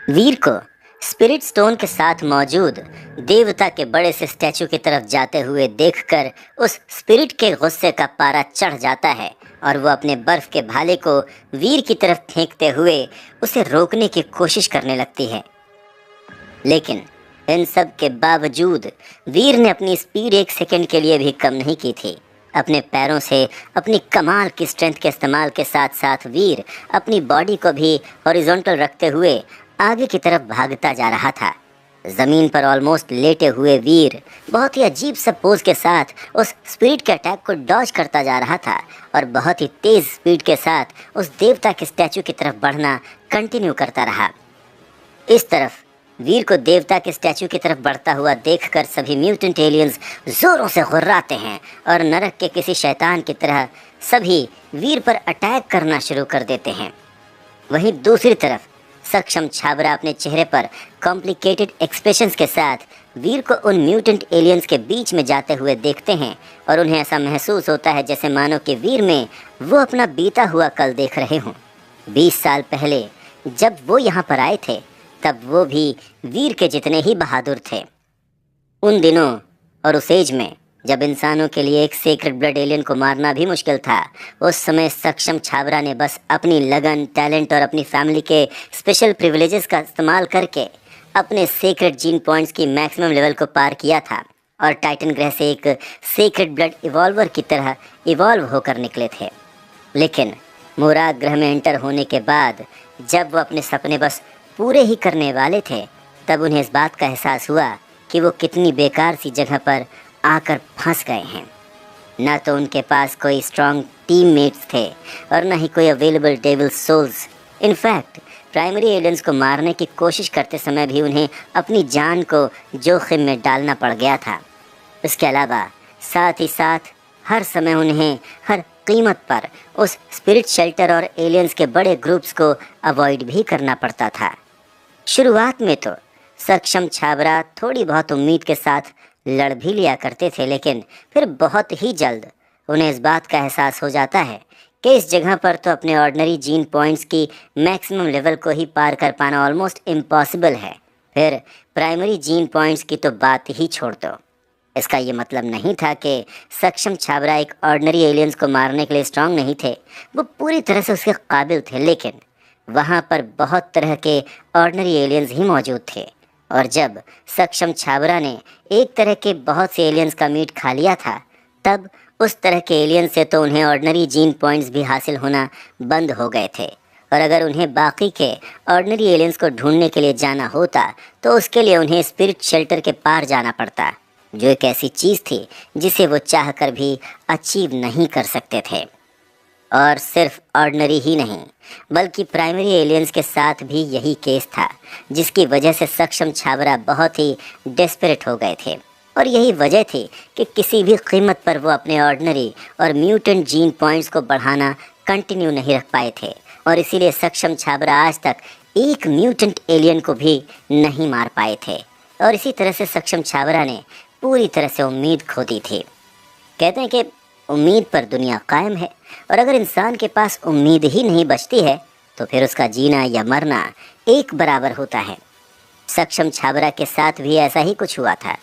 वीर को spirit stone के साथ मौजूद देवता के बड़े से स्टैचू की तरफ जाते हुए देखकर उस स्पिरिट के गुस्से का पारा चढ़ जाता है और वो अपने बर्फ के भाले को वीर की तरफ फेंकते हुए उसे रोकने की कोशिश करने लगती है। लेकिन इन सब के बावजूद वीर ने अपनी स्पीड एक सेकंड के लिए भी कम नहीं की थी। अपने पैरों से अपनी कमाल की स्ट्रेंथ के इस्तेमाल के साथ साथ वीर अपनी बॉडी को भी हॉरिजॉन्टल रखते हुए आगे की तरफ भागता जा रहा था। जमीन पर ऑलमोस्ट लेटे हुए वीर बहुत ही अजीब सा पोज के साथ उस स्पिरिट के अटैक को डॉज करता जा रहा था और बहुत ही तेज स्पीड के साथ उस देवता के स्टैचू की तरफ बढ़ना कंटिन्यू करता रहा। इस तरफ वीर को देवता के स्टैचू की तरफ बढ़ता हुआ देखकर सभी म्यूटेंट एलियंस जोरों से गुर्राते हैं और नरक के किसी शैतान की तरह सभी वीर पर अटैक करना शुरू कर देते हैं। वहीं दूसरी तरफ सक्षम छाबरा अपने चेहरे पर कॉम्प्लिकेटेड एक्सप्रेशंस के साथ वीर को उन म्यूटेंट एलियंस के बीच में जाते हुए देखते हैं और उन्हें ऐसा महसूस होता है जैसे मानो कि वीर में वो अपना बीता हुआ कल देख रहे हों। 20 साल पहले जब वो यहाँ पर आए थे तब वो भी वीर के जितने ही बहादुर थे। उन दिनों और उस एज में जब इंसानों के लिए एक सेक्रेड ब्लड एलियन को मारना भी मुश्किल था, उस समय सक्षम छाबरा ने बस अपनी लगन, टैलेंट और अपनी फैमिली के स्पेशल प्रिविलेजेस का इस्तेमाल करके अपने सेक्रेड जीन पॉइंट्स की मैक्सिमम लेवल को पार किया था और टाइटन ग्रह से एक सेक्रेड ब्लड इवॉल्वर की तरह इवॉल्व होकर निकले थे। लेकिन मोराग ग्रह में एंटर होने के बाद जब वो अपने सपने बस पूरे ही करने वाले थे, तब उन्हें इस बात का एहसास हुआ कि वो कितनी बेकार सी जगह पर आकर फंस गए हैं। ना तो उनके पास कोई स्ट्रॉन्ग टीममेट्स थे और ना ही कोई available devil souls. In fact primary aliens को मारने की कोशिश करते समय भी उन्हें अपनी जान को जोखिम में डालना पड़ गया था। इसके अलावा साथ ही साथ हर समय उन्हें हर कीमत पर उस स्पिरिट शेल्टर और एलियंस के बड़े ग्रुप्स को अवॉइड भी करना पड़ता था। शुरुआत में तो सक्षम छाबरा थोड़ी बहुत उम्मीद के साथ लड़ भी लिया करते थे, लेकिन फिर बहुत ही जल्द उन्हें इस बात का एहसास हो जाता है कि इस जगह पर तो अपने ऑर्डिनरी जीन पॉइंट्स की मैक्सिमम लेवल को ही पार कर पाना ऑलमोस्ट इम्पॉसिबल है। फिर प्राइमरी जीन पॉइंट्स की तो बात ही छोड़ दो। इसका ये मतलब नहीं था कि सक्षम छाबरा एक ऑर्डिनरी एलियंस को मारने के लिए स्ट्रांग नहीं थे, वो पूरी तरह से उसके काबिल थे। लेकिन वहाँ पर बहुत तरह के ऑर्डिनरी एलियंस ही मौजूद थे और जब सक्षम छाबरा ने एक तरह के बहुत से एलियंस का मीट खा लिया था, तब उस तरह के एलियंस से तो उन्हें ऑर्डिनरी जीन पॉइंट्स भी हासिल होना बंद हो गए थे और अगर उन्हें बाकी के ऑर्डिनरी एलियंस को ढूंढने के लिए जाना होता तो उसके लिए उन्हें स्पिरिट शेल्टर के पार जाना पड़ता, जो एक ऐसी चीज़ थी जिसे वो चाहकर भी अचीव नहीं कर सकते थे। और सिर्फ ऑर्डिनरी ही नहीं बल्कि प्राइमरी एलियंस के साथ भी यही केस था, जिसकी वजह से सक्षम छाबरा बहुत ही डेस्परेट हो गए थे। और यही वजह थी कि किसी भी कीमत पर वो अपने ऑर्डिनरी और म्यूटेंट जीन पॉइंट्स को बढ़ाना कंटिन्यू नहीं रख पाए थे और इसीलिए सक्षम छाबरा आज तक एक म्यूटेंट एलियन को भी नहीं मार पाए थे और इसी तरह से सक्षम छाबरा ने पूरी तरह से उम्मीद खो दी थी। कहते हैं कि उम्मीद पर दुनिया कायम है और अगर इंसान के पास उम्मीद ही नहीं बचती है तो फिर उसका जीना या मरना एक बराबर होता है। सक्षम छाबरा के साथ भी ऐसा ही कुछ हुआ था।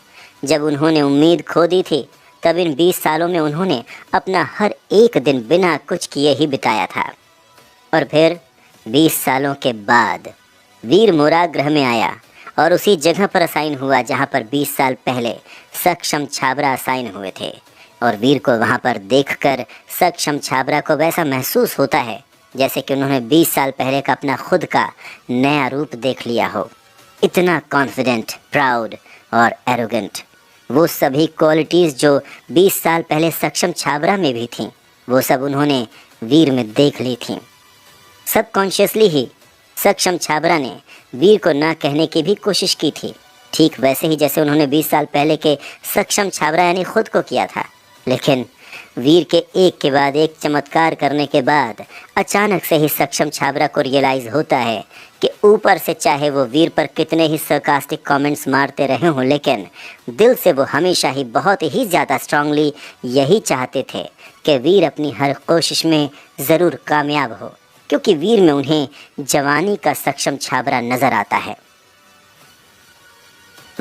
जब उन्होंने उम्मीद खो दी थी तब इन 20 सालों में उन्होंने अपना हर एक दिन बिना कुछ किए ही बिताया था और फिर 20 सालों के बाद वीर मोराग ग्रह में आया और उसी जगह पर असाइन हुआ जहां पर 20 साल पहले सक्षम छाबरा असाइन हुए थे। और वीर को वहां पर देखकर सक्षम छाबरा को वैसा महसूस होता है जैसे कि उन्होंने 20 साल पहले का अपना खुद का नया रूप देख लिया हो। इतना कॉन्फिडेंट, प्राउड और एरोगेंट, वो सभी क्वालिटीज़ जो 20 साल पहले सक्षम छाबरा में भी थीं, वो सब उन्होंने वीर में देख ली थीं। सबकॉन्शियसली ही सक्षम छाबरा ने वीर को ना कहने की भी कोशिश की थी, ठीक वैसे ही जैसे उन्होंने 20 साल पहले के सक्षम छाबरा यानी खुद को किया था। लेकिन वीर के एक के बाद एक चमत्कार करने के बाद अचानक से ही सक्षम छाबरा को रियलाइज़ होता है कि ऊपर से चाहे वो वीर पर कितने ही सरकास्टिक कमेंट्स मारते रहे हों, लेकिन दिल से वो हमेशा ही बहुत ही ज़्यादा स्ट्रांगली यही चाहते थे कि वीर अपनी हर कोशिश में ज़रूर कामयाब हो, क्योंकि वीर में उन्हें जवानी का सक्षम छाबरा नजर आता है।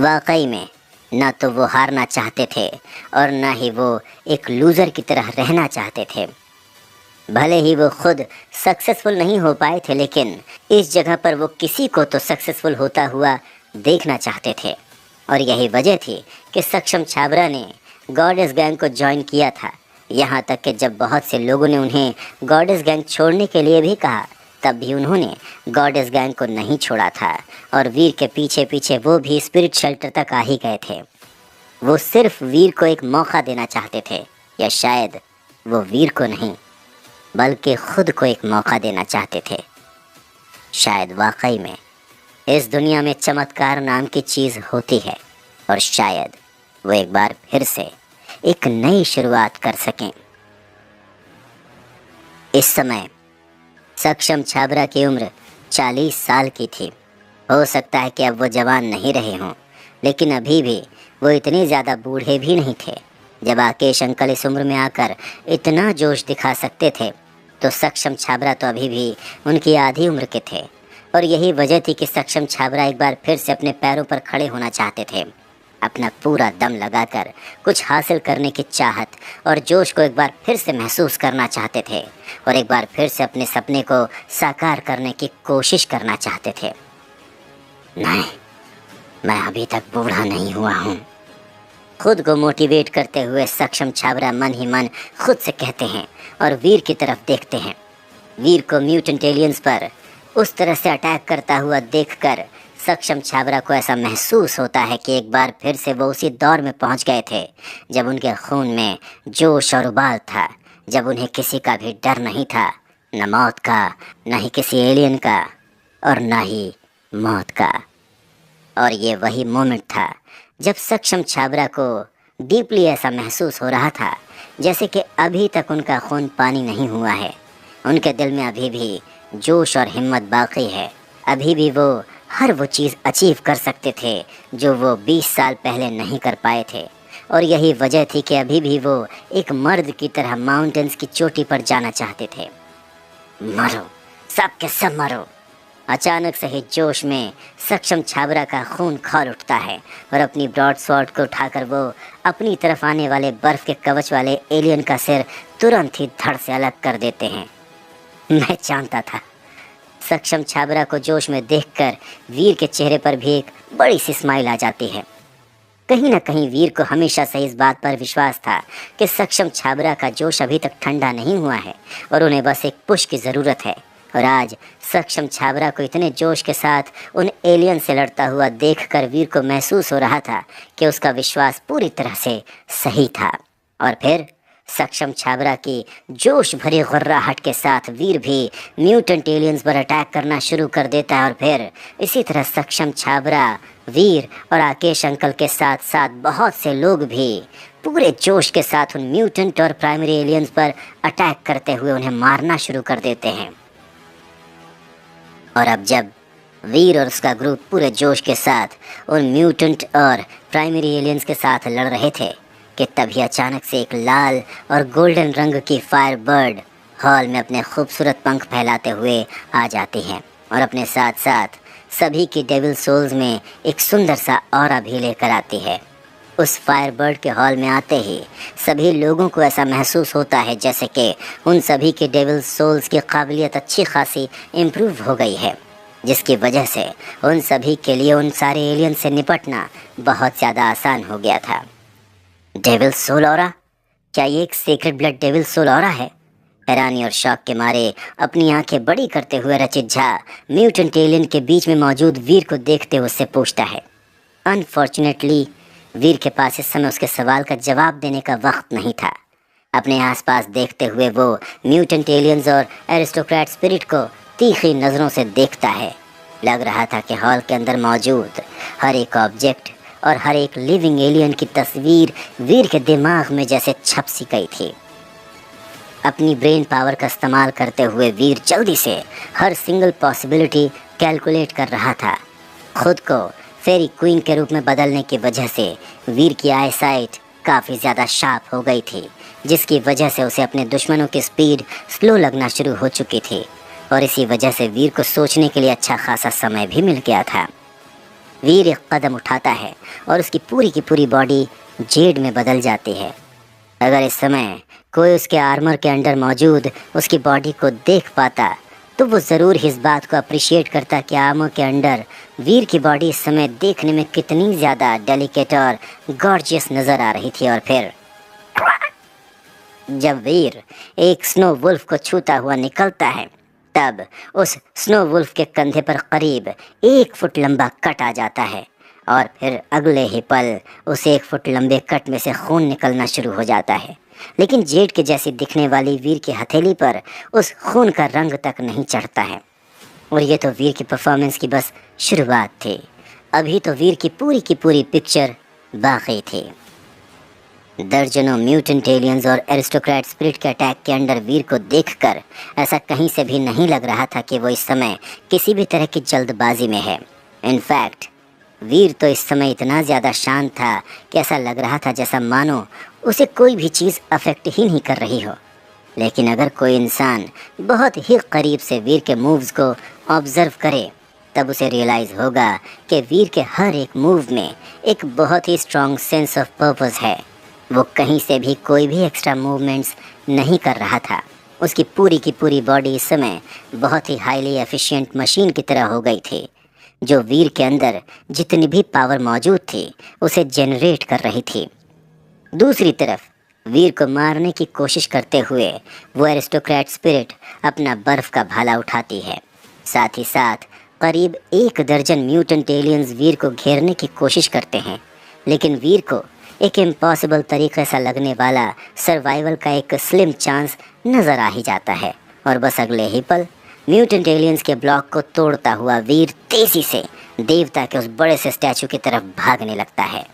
वाकई में न तो वो हारना चाहते थे और न ही वो एक लूज़र की तरह रहना चाहते थे। भले ही वो खुद सक्सेसफुल नहीं हो पाए थे, लेकिन इस जगह पर वो किसी को तो सक्सेसफुल होता हुआ देखना चाहते थे। और यही वजह थी कि सक्षम छाबरा ने गॉडेस गैंग को ज्वाइन किया था। यहाँ तक कि जब बहुत से लोगों ने उन्हें गॉडेस गैंग छोड़ने के लिए भी कहा, तब भी उन्होंने गॉडेस गैंग को नहीं छोड़ा था और वीर के पीछे पीछे वो भी स्पिरिट शेल्टर तक आ ही गए थे। वो सिर्फ वीर को एक मौका देना चाहते थे, या शायद वो वीर को नहीं बल्कि खुद को एक मौका देना चाहते थे। शायद वाकई में इस दुनिया में चमत्कार नाम की चीज़ होती है और शायद वो एक बार फिर से एक नई शुरुआत कर सकें। इस समय सक्षम छाबरा की उम्र 40 साल की थी। हो सकता है कि अब वो जवान नहीं रहे हों, लेकिन अभी भी वो इतने ज़्यादा बूढ़े भी नहीं थे। जब आकेश अंकल इस उम्र में आकर इतना जोश दिखा सकते थे, तो सक्षम छाबरा तो अभी भी उनकी आधी उम्र के थे। और यही वजह थी कि सक्षम छाबरा एक बार फिर से अपने पैरों पर खड़े होना चाहते थे। अपना पूरा दम लगाकर कुछ हासिल करने की चाहत और जोश को एक बार फिर से महसूस करना चाहते थे और एक बार फिर से अपने सपने को साकार करने की कोशिश करना चाहते थे। नहीं, मैं अभी तक बूढ़ा नहीं हुआ हूँ। खुद को मोटिवेट करते हुए सक्षम छाबरा मन ही मन खुद से कहते हैं और वीर की तरफ देखते हैं। वीर को म्यूटेंट एलियंस पर उस तरह से अटैक करता हुआ देखकर सक्षम छाबरा को ऐसा महसूस होता है कि एक बार फिर से वो उसी दौर में पहुंच गए थे जब उनके खून में जोश और उबाल था, जब उन्हें किसी का भी डर नहीं था, न मौत का, न ही किसी एलियन का और न ही मौत का। और ये वही मोमेंट था जब सक्षम छाबरा को डीपली ऐसा महसूस हो रहा था जैसे कि अभी तक उनका खून पानी नहीं हुआ है। उनके दिल में अभी भी जोश और हिम्मत बाकी है। अभी भी वो हर वो चीज़ अचीव कर सकते थे जो वो 20 साल पहले नहीं कर पाए थे। और यही वजह थी कि अभी भी वो एक मर्द की तरह माउंटेन्स की चोटी पर जाना चाहते थे। मरो, सब के सब मरो। अचानक से ही जोश में सक्षम छाबरा का खून खौल उठता है और अपनी ब्रॉड स्वॉर्ड को उठाकर वो अपनी तरफ आने वाले बर्फ के कवच वाले एलियन का सिर तुरंत ही धड़ से अलग कर देते हैं। मैं जानता था। सक्षम छाबरा को जोश में देखकर वीर के चेहरे पर भी एक बड़ी सी स्माइल आ जाती है। कहीं ना कहीं वीर को हमेशा से इस बात पर विश्वास था कि सक्षम छाबरा का जोश अभी तक ठंडा नहीं हुआ है और उन्हें बस एक पुश की ज़रूरत है। और आज सक्षम छाबरा को इतने जोश के साथ उन एलियन से लड़ता हुआ देखकर वीर को महसूस हो रहा था कि उसका विश्वास पूरी तरह से सही था। और फिर सक्षम छाबरा की जोश भरी गुर्राहट के साथ वीर भी म्यूटेंट एलियंस पर अटैक करना शुरू कर देता है। और फिर इसी तरह सक्षम छाबरा, वीर और आकेश अंकल के साथ साथ बहुत से लोग भी पूरे जोश के साथ उन म्यूटेंट और प्राइमरी एलियंस पर अटैक करते हुए उन्हें मारना शुरू कर देते हैं। और अब जब वीर और उसका ग्रुप पूरे जोश के साथ उन म्यूटेंट और प्राइमरी एलियंस के साथ लड़ रहे थे कि तभी अचानक से एक लाल और गोल्डन रंग की फायर बर्ड हॉल में अपने खूबसूरत पंख फैलाते हुए आ जाती है और अपने साथ साथ सभी की डेविल सोल्स में एक सुंदर सा ऑरा भी लेकर आती है। उस फायर बर्ड के हॉल में आते ही सभी लोगों को ऐसा महसूस होता है जैसे कि उन सभी के डेविल सोल्स की काबिलियत अच्छी खासी इम्प्रूव हो गई है, जिसकी वजह से उन सभी के लिए उन सारे एलियन से निपटना बहुत ज़्यादा आसान हो गया था। Devil soul aura? क्या ये एक secret blood devil soul aura है? हैरानी और शौक के मारे अपनी आंखें बड़ी करते हुए रचित झा म्यूटेंट एलियन के बीच में मौजूद वीर को देखते हुए उससे पूछता है। अनफॉर्चुनेटली वीर के पास इस समय उसके सवाल का जवाब देने का वक्त नहीं था। अपने आसपास देखते हुए वो म्यूटेंट एलियंस और एरिस्टोक्रेट स्पिरिट को तीखी नज़रों से देखता है। लग रहा था कि हॉल के अंदर मौजूद हर एक ऑब्जेक्ट और हर एक लिविंग एलियन की तस्वीर वीर के दिमाग में जैसे छप सी गई थी। अपनी ब्रेन पावर का इस्तेमाल करते हुए वीर जल्दी से हर सिंगल पॉसिबिलिटी कैलकुलेट कर रहा था। खुद को फेरी क्वीन के रूप में बदलने की वजह से वीर की आई साइट काफ़ी ज़्यादा शार्प हो गई थी, जिसकी वजह से उसे अपने दुश्मनों की स्पीड स्लो लगना शुरू हो चुकी थी। और इसी वजह से वीर को सोचने के लिए अच्छा खासा समय भी मिल गया था। वीर एक कदम उठाता है और उसकी पूरी की पूरी बॉडी जेड में बदल जाती है। अगर इस समय कोई उसके आर्मर के अंडर मौजूद उसकी बॉडी को देख पाता तो वो ज़रूर इस बात को अप्रिशिएट करता कि आर्मर के अंडर वीर की बॉडी इस समय देखने में कितनी ज़्यादा डेलिकेट और गॉर्जियस नज़र आ रही थी। और फिर जब वीर एक स्नो वुल्फ को छूता हुआ निकलता है तब उस स्नो वुल्फ के कंधे पर करीब 1 फुट लंबा कट आ जाता है और फिर अगले ही पल उस 1 फुट लंबे कट में से खून निकलना शुरू हो जाता है। लेकिन जेड के जैसी दिखने वाली वीर की हथेली पर उस खून का रंग तक नहीं चढ़ता है। और ये तो वीर की परफॉर्मेंस की बस शुरुआत थी। अभी तो वीर की पूरी पिक्चर बाकी थी। दर्जनों म्यूटेंट एलियंस और एरिस्टोक्रेट स्पिरिट के अटैक के अंडर वीर को देखकर ऐसा कहीं से भी नहीं लग रहा था कि वो इस समय किसी भी तरह की जल्दबाजी में है। इनफैक्ट वीर तो इस समय इतना ज़्यादा शांत था कि ऐसा लग रहा था जैसा मानो उसे कोई भी चीज़ अफेक्ट ही नहीं कर रही हो। लेकिन अगर कोई इंसान बहुत ही करीब से वीर के मूव्स को ऑब्जर्व करे तब उसे रियलाइज़ होगा कि वीर के हर एक मूव में एक बहुत ही स्ट्रॉन्ग सेंस ऑफ पर्पस है। वो कहीं से भी कोई भी एक्स्ट्रा मूवमेंट्स नहीं कर रहा था। उसकी की पूरी बॉडी इस समय बहुत ही हाईली एफिशिएंट मशीन की तरह हो गई थी, जो वीर के अंदर जितनी भी पावर मौजूद थी उसे जनरेट कर रही थी। दूसरी तरफ वीर को मारने की कोशिश करते हुए वो एरिस्टोक्रेट स्पिरिट अपना बर्फ का भाला उठाती है। साथ ही साथ करीब 1 दर्जन म्यूटेंट एलियंस वीर को घेरने की कोशिश करते हैं, लेकिन वीर को एक इम्पॉसिबल तरीके से लगने वाला सर्वाइवल का एक स्लिम चांस नज़र आ ही जाता है। और बस अगले ही पल म्यूटेंट एलियंस के ब्लॉक को तोड़ता हुआ वीर तेज़ी से देवता के उस बड़े से स्टैचू की तरफ भागने लगता है।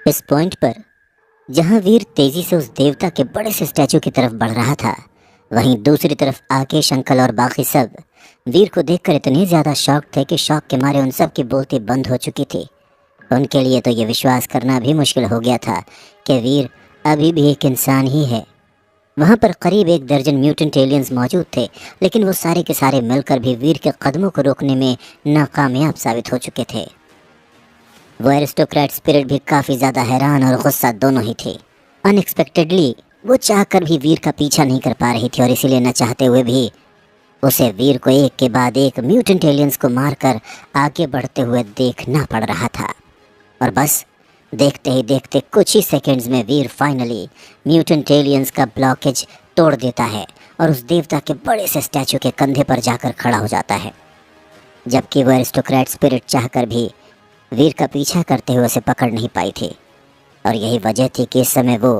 इस पॉइंट पर जहां वीर तेजी से उस देवता के बड़े से स्टैचू की तरफ बढ़ रहा था, वहीं दूसरी तरफ आकेश अंकल और बाकी सब वीर को देखकर इतने ज़्यादा शॉक थे कि शॉक के मारे उन सब की बोलती बंद हो चुकी थी। उनके लिए तो ये विश्वास करना भी मुश्किल हो गया था कि वीर अभी भी एक इंसान ही है। वहाँ पर करीब 1 दर्जन म्यूटेंट एलियंस मौजूद थे, लेकिन वो सारे के सारे मिलकर भी वीर के कदमों को रोकने में नाकामयाब साबित हो चुके थे। वो एरिस्टोक्रेट स्पिरिट भी काफ़ी ज़्यादा हैरान और गुस्सा दोनों ही थे। अनएक्सपेक्टेडली वो चाहकर भी वीर का पीछा नहीं कर पा रही थी और इसीलिए न चाहते हुए भी उसे वीर को एक के बाद एक म्यूटेंट एलियंस को मारकर आगे बढ़ते हुए देखना पड़ रहा था। और बस देखते ही देखते कुछ ही सेकंड्स में वीर फाइनली म्यूटेंट एलियंस का ब्लॉकेज तोड़ देता है और उस देवता के बड़े से स्टैचू के कंधे पर जाकर खड़ा हो जाता है। जबकि वो एरिस्टोक्रेट स्पिरिट चाहकर भी वीर का पीछा करते हुए उसे पकड़ नहीं पाई थी। और यही वजह थी कि इस समय वो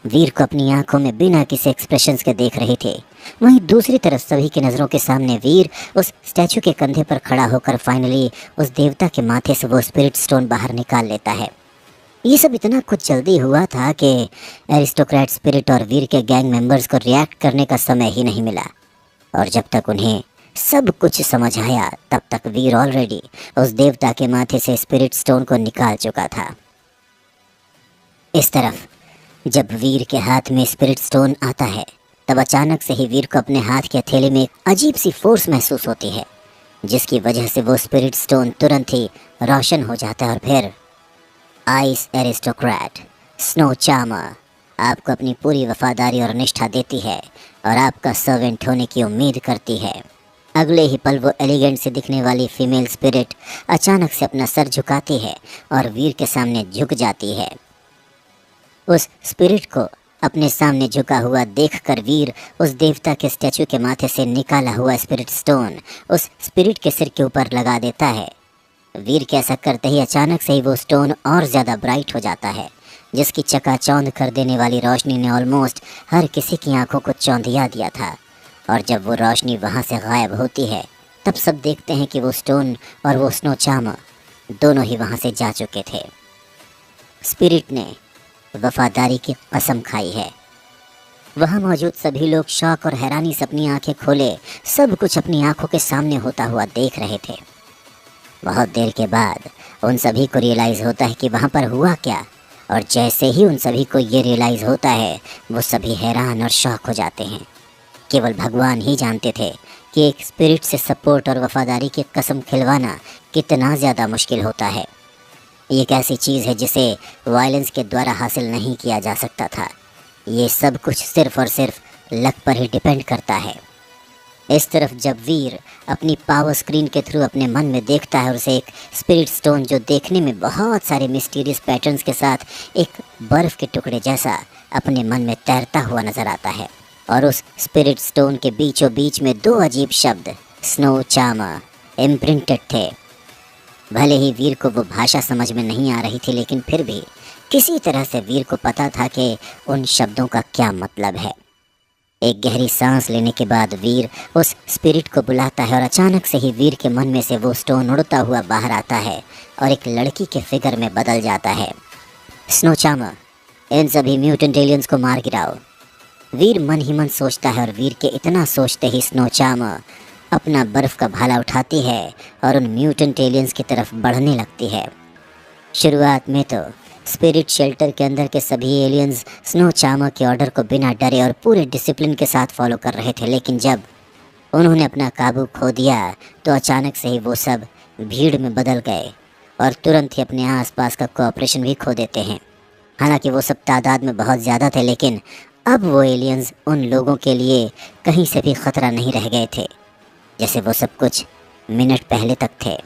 वीर को अपनी आंखों में बिना किसी एक्सप्रेशंस के देख रहे थे। वहीं दूसरी तरफ सभी की नज़रों के सामने वीर उस स्टैचू के कंधे पर खड़ा होकर फाइनली उस देवता के माथे से वो स्पिरिट स्टोन बाहर निकाल लेता है। ये सब इतना कुछ जल्दी हुआ था कि एरिस्टोक्रेट स्पिरिट और वीर के गैंग मेंबर्स को रिएक्ट करने का समय ही नहीं मिला। और जब तक उन्हें सब कुछ समझ आया तब तक वीर ऑलरेडी उस देवता के माथे से स्पिरिट स्टोन को निकाल चुका था। इस तरफ जब वीर के हाथ में स्पिरिट स्टोन आता है तब अचानक से ही वीर को अपने हाथ की हथेली में एक अजीब सी फोर्स महसूस होती है, जिसकी वजह से वो स्पिरिट स्टोन तुरंत ही रोशन हो जाता है। और फिर आइस एरिस्टोक्रेट स्नो चार्मर आपको अपनी पूरी वफादारी और निष्ठा देती है और आपका सर्वेंट होने की उम्मीद करती है। अगले ही पल वो एलिगेंट से दिखने वाली फीमेल स्पिरिट अचानक से अपना सर झुकाती है और वीर के सामने झुक जाती है। उस स्पिरिट को अपने सामने झुका हुआ देखकर वीर उस देवता के स्टैचू के माथे से निकाला हुआ स्पिरिट स्टोन उस स्पिरिट के सिर के ऊपर लगा देता है। वीर के ऐसा करते ही अचानक से ही वो स्टोन और ज़्यादा ब्राइट हो जाता है, जिसकी चकाचौंध कर देने वाली रोशनी ने ऑलमोस्ट हर किसी की आंखों को चौंधिया दिया था। और जब वो रोशनी वहाँ से गायब होती है तब सब देखते हैं कि वो स्टोन और वो स्नो चार्मर दोनों ही वहाँ से जा चुके थे। स्पिरिट ने वफादारी की कसम खाई है। वहाँ मौजूद सभी लोग शौक और हैरानी से अपनी आंखें खोले सब कुछ अपनी आंखों के सामने होता हुआ देख रहे थे। बहुत देर के बाद उन सभी को रियलाइज़ होता है कि वहाँ पर हुआ क्या, और जैसे ही उन सभी को ये रियलाइज़ होता है वो सभी हैरान और शॉक हो जाते हैं। केवल भगवान ही जानते थे कि एक स्पिरिट से सपोर्ट और वफादारी की कसम खिलवाना कितना ज़्यादा मुश्किल होता है। ये एक ऐसी चीज़ है जिसे वायलेंस के द्वारा हासिल नहीं किया जा सकता था। ये सब कुछ सिर्फ और सिर्फ लक पर ही डिपेंड करता है। इस तरफ जब वीर अपनी पावर स्क्रीन के थ्रू अपने मन में देखता है और उसे एक स्पिरिट स्टोन जो देखने में बहुत सारे मिस्टीरियस पैटर्न्स के साथ एक बर्फ़ के टुकड़े जैसा अपने मन में तैरता हुआ नज़र आता है, और उस स्पिरिट स्टोन के बीचों बीच में दो अजीब शब्द स्नो चामा इम्प्रिंटेड थे। भले ही वीर को वो भाषा समझ में नहीं आ रही थी, लेकिन फिर भी किसी तरह से वीर को पता था कि उन शब्दों का क्या मतलब है। एक गहरी सांस लेने के बाद वीर उस स्पिरिट को बुलाता है और अचानक से ही वीर के मन में से वो स्टोन उड़ता हुआ बाहर आता है और एक लड़की के फिगर में बदल जाता है। स्नो चामा, इन सभी म्यूटेंट एलियंस को मार गिराओ। वीर मन ही मन सोचता है, और वीर के इतना सोचते ही स्नो चामा अपना बर्फ़ का भाला उठाती है और उन म्यूटेंट एलियंस की तरफ बढ़ने लगती है। शुरुआत में तो स्पिरिट शेल्टर के अंदर के सभी एलियंस स्नो चामा के ऑर्डर को बिना डरे और पूरे डिसिप्लिन के साथ फॉलो कर रहे थे, लेकिन जब उन्होंने अपना काबू खो दिया तो अचानक से ही वो सब भीड़ में बदल गए और तुरंत ही अपने आसपास का कोऑपरेशन भी खो देते हैं। हालांकि वो सब तादाद में बहुत ज़्यादा थे, लेकिन अब वो एलियंस उन लोगों के लिए कहीं से भी ख़तरा नहीं रह गए थे, जैसे वो सब कुछ मिनट पहले तक थे।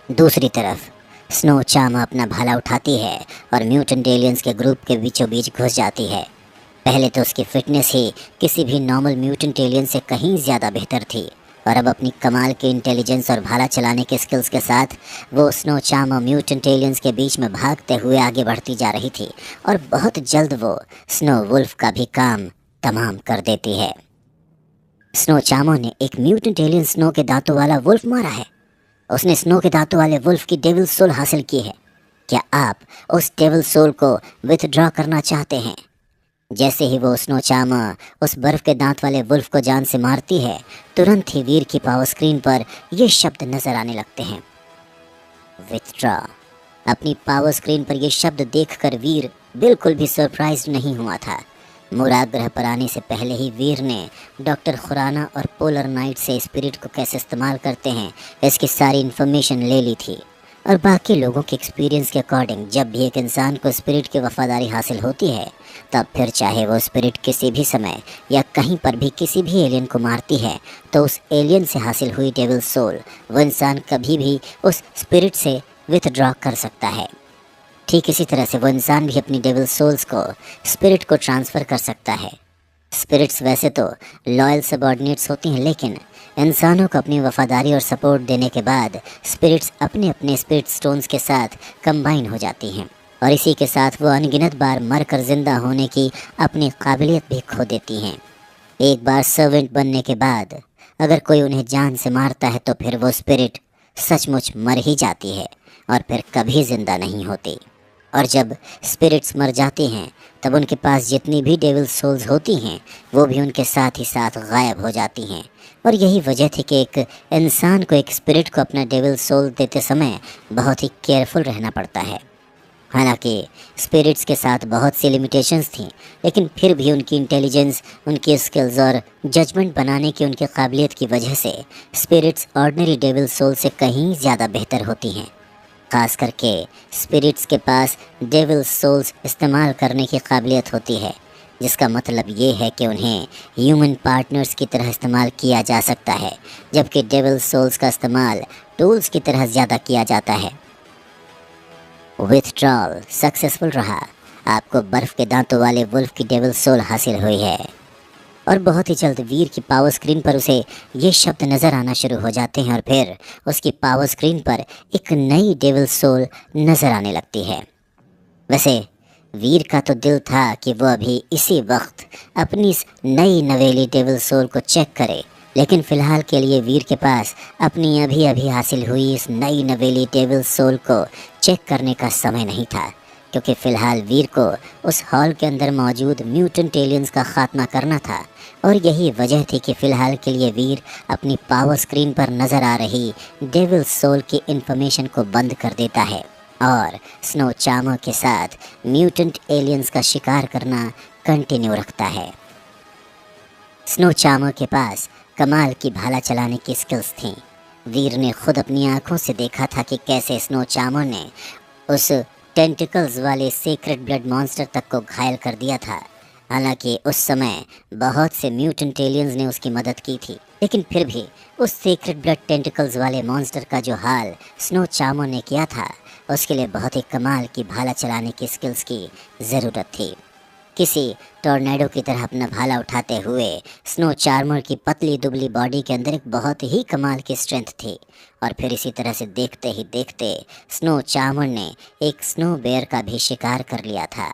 दूसरी तरफ स्नो चामा अपना भाला उठाती है और म्यूटेंट एलियंस के ग्रुप के बीचों बीच घुस जाती है। पहले तो उसकी फिटनेस ही किसी भी नॉर्मल म्यूटेंट एलियन से कहीं ज़्यादा बेहतर थी, और अब अपनी कमाल के इंटेलिजेंस और भाला चलाने के स्किल्स के साथ वो स्नो चामा म्यूटेंट एलियंस के बीच में भागते हुए आगे बढ़ती जा रही थी, और बहुत जल्द वो स्नो वुल्फ का भी काम तमाम कर देती है। स्नो चामा ने एक म्यूटेंट एलियन स्नो के दांतों वाला वुल्फ मारा है। उसने स्नो के दांतों वाले वुल्फ की डेविल सोल हासिल की है। क्या आप उस डेविल सोल को विथड्रॉ करना चाहते हैं? जैसे ही वो स्नो चामा उस बर्फ के दांत वाले वुल्फ को जान से मारती है, तुरंत ही वीर की पावर स्क्रीन पर ये शब्द नजर आने लगते हैं, विथड्रॉ। अपनी पावर स्क्रीन पर ये शब्द देखकर वीर बिल्कुल भी सरप्राइज नहीं हुआ था। मुराग्रह पर आने से पहले ही वीर ने डॉक्टर खुराना और पोलर नाइट से स्पिरिट को कैसे इस्तेमाल करते हैं इसकी सारी इन्फॉर्मेशन ले ली थी, और बाकी लोगों के एक्सपीरियंस के अकॉर्डिंग जब भी एक इंसान को स्पिरिट की वफादारी हासिल होती है, तब फिर चाहे वो स्पिरिट किसी भी समय या कहीं पर भी किसी भी एलियन को मारती है, तो उस एलियन से हासिल हुई डेविल सोल वो इंसान कभी भी उस स्पिरिट से विथड्रॉ कर सकता है। ठीक इसी तरह से वो इंसान भी अपनी डेविल सोल्स को स्पिरिट को ट्रांसफ़र कर सकता है। स्पिरिट्स वैसे तो लॉयल सबऑर्डिनेट्स होती हैं, लेकिन इंसानों को अपनी वफादारी और सपोर्ट देने के बाद स्पिरिट्स अपने अपने स्पिरिट स्टोन्स के साथ कंबाइन हो जाती हैं, और इसी के साथ वो अनगिनत बार मरकर ज़िंदा होने की अपनी काबिलियत भी खो देती हैं। एक बार सर्वेंट बनने के बाद अगर कोई उन्हें जान से मारता है तो फिर वो स्पिरिट सचमुच मर ही जाती है और फिर कभी ज़िंदा नहीं होती। और जब स्पिरिट्स मर जाती हैं तब उनके पास जितनी भी डेविल सोल्स होती हैं वो भी उनके साथ ही साथ गायब हो जाती हैं, और यही वजह थी कि एक इंसान को एक स्पिरिट को अपना डेविल सोल देते समय बहुत ही केयरफुल रहना पड़ता है। हालांकि स्पिरिट्स के साथ बहुत सी लिमिटेशंस थीं, लेकिन फिर भी उनकी इंटेलिजेंस, उनकी स्किल्स और जजमेंट बनाने की उनकी काबिलियत की वजह से स्पिरिट्स ऑर्डिनरी डेविल सोल से कहीं ज़्यादा बेहतर होती हैं। खास करके स्पिरिट्स के पास डेविल सोल्स इस्तेमाल करने की काबिलियत होती है, जिसका मतलब ये है कि उन्हें ह्यूमन पार्टनर्स की तरह इस्तेमाल किया जा सकता है, जबकि डेविल सोल्स का इस्तेमाल टूल्स की तरह ज़्यादा किया जाता है। विथड्रॉल सक्सेसफुल रहा। आपको बर्फ़ के दांतों वाले वुल्फ की डेविल सोल हासिल हुई है, और बहुत ही जल्द वीर की पावर स्क्रीन पर उसे ये शब्द नज़र आना शुरू हो जाते हैं, और फिर उसकी पावर स्क्रीन पर एक नई डेविल सोल नज़र आने लगती है। वैसे वीर का तो दिल था कि वो अभी इसी वक्त अपनी इस नई नवेली डेविल सोल को चेक करे, लेकिन फ़िलहाल के लिए वीर के पास अपनी अभी अभी हासिल हुई इस नई नवेली डेविल सोल को चेक करने का समय नहीं था, क्योंकि फ़िलहाल वीर को उस हॉल के अंदर मौजूद म्यूटेंट एलियंस का खात्मा करना था। और यही वजह थी कि फ़िलहाल के लिए वीर अपनी पावर स्क्रीन पर नज़र आ रही डेविल सोल की इन्फॉर्मेशन को बंद कर देता है और स्नो चामर के साथ म्यूटेंट एलियंस का शिकार करना कंटिन्यू रखता है। स्नो चामर के पास कमाल की भाला चलाने की स्किल्स थीं। वीर ने खुद अपनी आंखों से देखा था कि कैसे स्नो चामर ने उस टेंटिकल्स वाले सीक्रेट ब्लड मॉन्स्टर तक को घायल कर दिया था। हालांकि उस समय बहुत से म्यूटेंट एलियंस ने उसकी मदद की थी, लेकिन फिर भी उस सीक्रेट ब्लड टेंटिकल्स वाले मॉन्स्टर का जो हाल स्नो चामर ने किया था, उसके लिए बहुत ही कमाल की भाला चलाने की स्किल्स की ज़रूरत थी। किसी टॉर्नेडो की तरह अपना भाला उठाते हुए स्नो चार्मर की पतली दुबली बॉडी के अंदर एक बहुत ही कमाल की स्ट्रेंथ थी। और फिर इसी तरह से देखते ही देखते स्नो चार्मर ने एक स्नो बेयर का भी शिकार कर लिया था।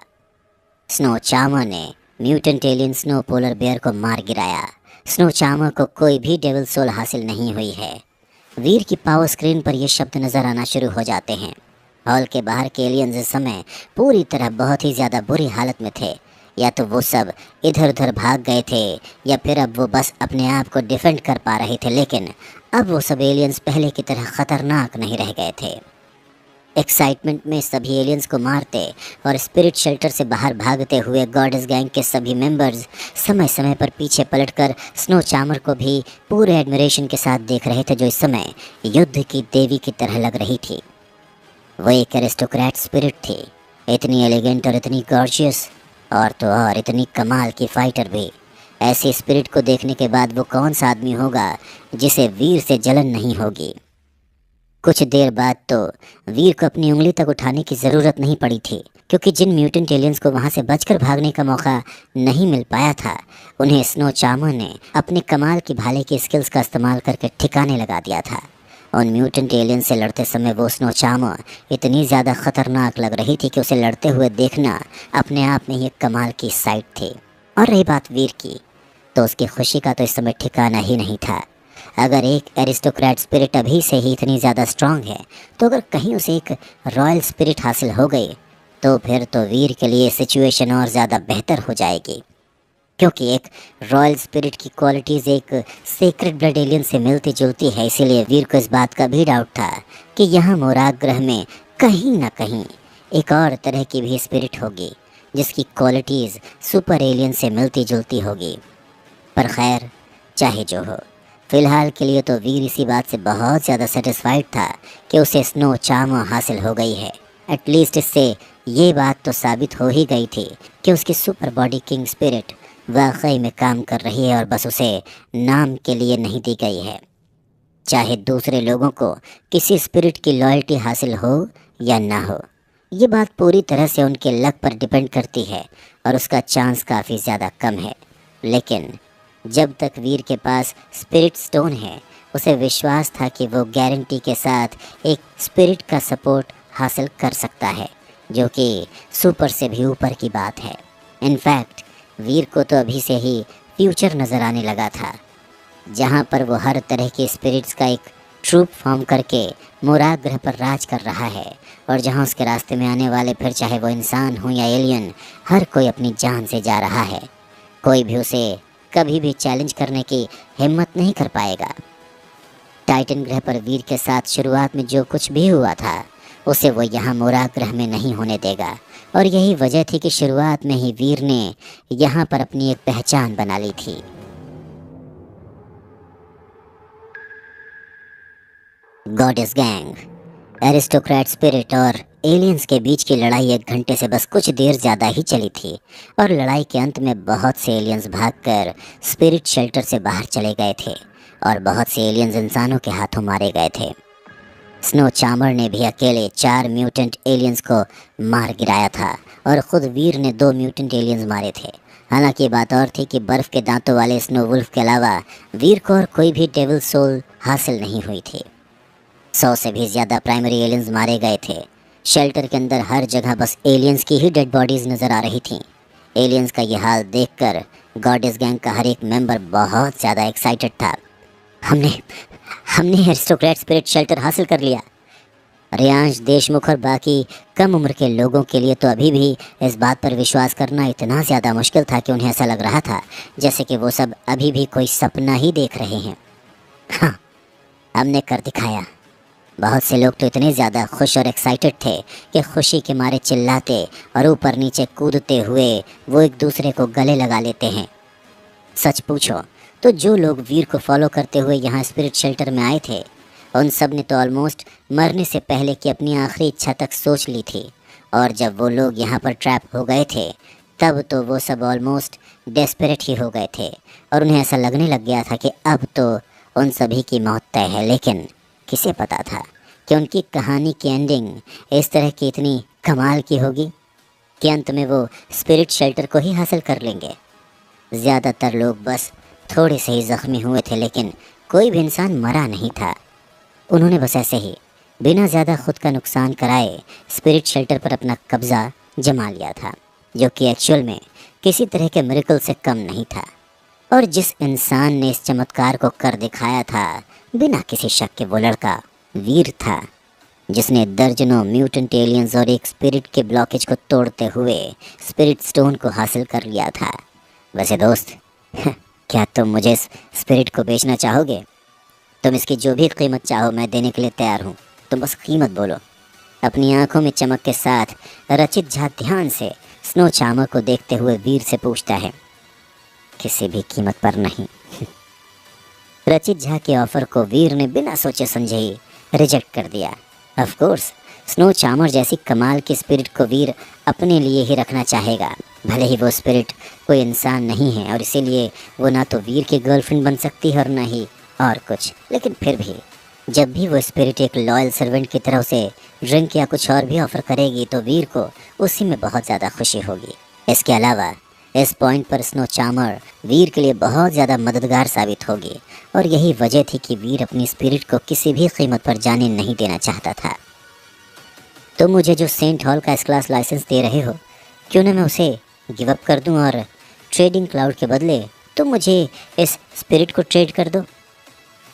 स्नो चार्मर ने mutant alien snow polar bear को मार गिराया। स्नो चार्मर को कोई भी डेविल सोल हासिल नहीं हुई है। वीर की पावर स्क्रीन पर ये शब्द नज़र आना शुरू हो जाते हैं। हॉल के बाहर के एलियंस इस समय पूरी तरह बहुत ही ज़्यादा बुरी हालत में थे। या तो वो सब इधर उधर भाग गए थे या फिर अब वो बस अपने आप को डिफेंड कर पा रहे थे, लेकिन अब वो सब एलियंस पहले की तरह ख़तरनाक नहीं रह गए थे। एक्साइटमेंट में सभी एलियंस को मारते और स्पिरिट शेल्टर से बाहर भागते हुए गॉडेस गैंग के सभी मेंबर्स समय समय पर पीछे पलटकर स्नो चामर को भी पूरे एडमिरेशन के साथ देख रहे थे, जो इस समय युद्ध की देवी की तरह लग रही थी। वो एक एरिस्टोक्रेट स्पिरिट थी, इतनी एलिगेंट और इतनी गॉर्जियस और तो और इतनी कमाल की फाइटर भी। ऐसे स्पिरिट को देखने के बाद वो कौन सा आदमी होगा जिसे वीर से जलन नहीं होगी। कुछ देर बाद तो वीर को अपनी उंगली तक उठाने की ज़रूरत नहीं पड़ी थी, क्योंकि जिन म्यूटेंट एलियंस को वहाँ से बचकर भागने का मौका नहीं मिल पाया था, उन्हें स्नो चामर ने अपने कमाल की भाले की स्किल्स का इस्तेमाल करके ठिकाने लगा दिया था। उन म्यूटेंट एलियन से लड़ते समय वो स्नो चामर इतनी ज़्यादा ख़तरनाक लग रही थी कि उसे लड़ते हुए देखना अपने आप में ही एक कमाल की साइट थी। और रही बात वीर की, तो उसकी खुशी का तो इस समय ठिकाना ही नहीं था। अगर एक एरिस्टोक्रेट स्पिरिट अभी से ही इतनी ज़्यादा स्ट्रांग है, तो अगर कहीं उसे एक रॉयल स्पिरिट हासिल हो गई, तो फिर तो वीर के लिए सिचुएशन और ज़्यादा बेहतर हो जाएगी। क्योंकि एक रॉयल स्पिरिट की क्वालिटीज़ एक सीक्रेट ब्लड एलियन से मिलती जुलती है, इसीलिए वीर को इस बात का भी डाउट था कि यहाँ मोराग ग्रह में कहीं ना कहीं एक और तरह की भी स्पिरिट होगी जिसकी क्वालिटीज़ सुपर एलियन से मिलती जुलती होगी। पर खैर, चाहे जो हो, फ़िलहाल के लिए तो वीर इसी बात से बहुत ज़्यादा सेटिस्फाइड था कि उसे स्नो चामर हासिल हो गई है। एटलीस्ट इससे ये बात तो साबित हो ही गई थी कि उसकी सुपर बॉडी किंग स्पिरिट वाकई में काम कर रही है और बस उसे नाम के लिए नहीं दी गई है। चाहे दूसरे लोगों को किसी स्पिरिट की लॉयल्टी हासिल हो या ना हो, ये बात पूरी तरह से उनके लक पर डिपेंड करती है और उसका चांस काफ़ी ज़्यादा कम है। लेकिन जब तक वीर के पास स्पिरिट स्टोन है, उसे विश्वास था कि वो गारंटी के साथ एक स्पिरिट का सपोर्ट हासिल कर सकता है, जो कि सुपर से भी ऊपर की बात है। इनफैक्ट वीर को तो अभी से ही फ्यूचर नज़र आने लगा था, जहाँ पर वो हर तरह के स्पिरिट्स का एक ट्रूप फॉर्म करके मोराग ग्रह पर राज कर रहा है, और जहाँ उसके रास्ते में आने वाले, फिर चाहे वो इंसान हो या एलियन, हर कोई अपनी जान से जा रहा है। कोई भी उसे कभी भी चैलेंज करने की हिम्मत नहीं कर पाएगा। टाइटन ग्रह पर वीर के साथ शुरुआत में जो कुछ भी हुआ था, उसे वो यहाँ मोराग ग्रह में नहीं होने देगा। और यही वजह थी कि शुरुआत में ही वीर ने यहाँ पर अपनी एक पहचान बना ली थी। गॉडेस गैंग, एरिस्टोक्रेट स्पिरिट और एलियंस के बीच की लड़ाई 1 घंटे से बस कुछ देर ज़्यादा ही चली थी, और लड़ाई के अंत में बहुत से एलियंस भागकर स्पिरिट शेल्टर से बाहर चले गए थे और बहुत से एलियंस इंसानों के हाथों मारे गए थे। स्नो चामर ने भी अकेले 4 म्यूटेंट एलियंस को मार गिराया था और ख़ुद वीर ने 2 म्यूटेंट एलियंस मारे थे। हालांकि बात और थी कि बर्फ़ के दांतों वाले स्नो वुल्फ के अलावा वीर को और कोई भी डेविल सोल हासिल नहीं हुई थी। 100 से भी ज़्यादा प्राइमरी एलियंस मारे गए थे। शेल्टर के अंदर हर जगह बस एलियंस की ही डेड बॉडीज़ नज़र आ रही थीं। एलियंस का ये हाल देखकर गॉडेस गैंग का हर एक मेंबर बहुत ज़्यादा एक्साइटेड था। हमने एरिस्टोक्रेट स्पिरिट शेल्टर हासिल कर लिया। रियांश देशमुख और बाकी कम उम्र के लोगों के लिए तो अभी भी इस बात पर विश्वास करना इतना ज़्यादा मुश्किल था कि उन्हें ऐसा लग रहा था जैसे कि वो सब अभी भी कोई सपना ही देख रहे हैं। हाँ, हमने कर दिखाया। बहुत से लोग तो इतने ज़्यादा खुश और एक्साइटेड थे कि खुशी के मारे चिल्लाते और ऊपर नीचे कूदते हुए वो एक दूसरे को गले लगा लेते हैं। सच पूछो तो जो लोग वीर को फॉलो करते हुए यहाँ स्पिरिट शेल्टर में आए थे उन सब ने तो ऑलमोस्ट मरने से पहले की अपनी आखिरी इच्छा तक सोच ली थी, और जब वो लोग यहाँ पर ट्रैप हो गए थे तब तो वो सब ऑलमोस्ट डेस्परेट ही हो गए थे और उन्हें ऐसा लगने लग गया था कि अब तो उन सभी की मौत तय है। लेकिन किसे पता था कि उनकी कहानी की एंडिंग इस तरह की इतनी कमाल की होगी कि अंत में वो स्पिरिट शेल्टर को ही हासिल कर लेंगे। ज़्यादातर लोग बस थोड़े से ही ज़ख्मी हुए थे, लेकिन कोई भी इंसान मरा नहीं था। उन्होंने बस ऐसे ही बिना ज़्यादा खुद का नुकसान कराए स्पिरिट शेल्टर पर अपना कब्ज़ा जमा लिया था, जो कि एक्चुअल में किसी तरह के मिरेकल से कम नहीं था। और जिस इंसान ने इस चमत्कार को कर दिखाया था बिना किसी शक के वो लड़का वीर था, जिसने दर्जनों म्यूटेंट एलियंस और एक स्पिरिट के ब्लॉकेज को तोड़ते हुए स्पिरिट स्टोन को हासिल कर लिया था। वैसे दोस्त, क्या तुम मुझे इस स्पिरिट को बेचना चाहोगे? तुम इसकी जो भी कीमत चाहो मैं देने के लिए तैयार हूँ, तुम बस कीमत बोलो। अपनी आंखों में चमक के साथ रचित झा ध्यान से स्नो चामर को देखते हुए वीर से पूछता है। किसी भी कीमत पर नहीं। रचित झा के ऑफर को वीर ने बिना सोचे समझे ही रिजेक्ट कर दिया। ऑफ कोर्स, स्नो चामर जैसी कमाल की स्पिरिट को वीर अपने लिए ही रखना चाहेगा, भले ही वो स्पिरिट कोई इंसान नहीं है और इसीलिए वो ना तो वीर की गर्लफ्रेंड बन सकती है और ना ही और कुछ। लेकिन फिर भी जब भी वो स्पिरिट एक लॉयल सर्वेंट की तरह उसे ड्रिंक या कुछ और भी ऑफर करेगी तो वीर को उसी में बहुत ज़्यादा खुशी होगी। इसके अलावा इस पॉइंट पर स्नो चामर वीर के लिए बहुत ज़्यादा मददगार साबित होगी, और यही वजह थी कि वीर अपनी स्पिरिट को किसी भी कीमत पर जाने नहीं देना चाहता था। तो मुझे जो सेंट हॉल का इस क्लास लाइसेंस दे रहे हो, क्यों ना मैं उसे गिव अप कर दूं और ट्रेडिंग क्लाउड के बदले तुम मुझे इस स्पिरिट को ट्रेड कर दो।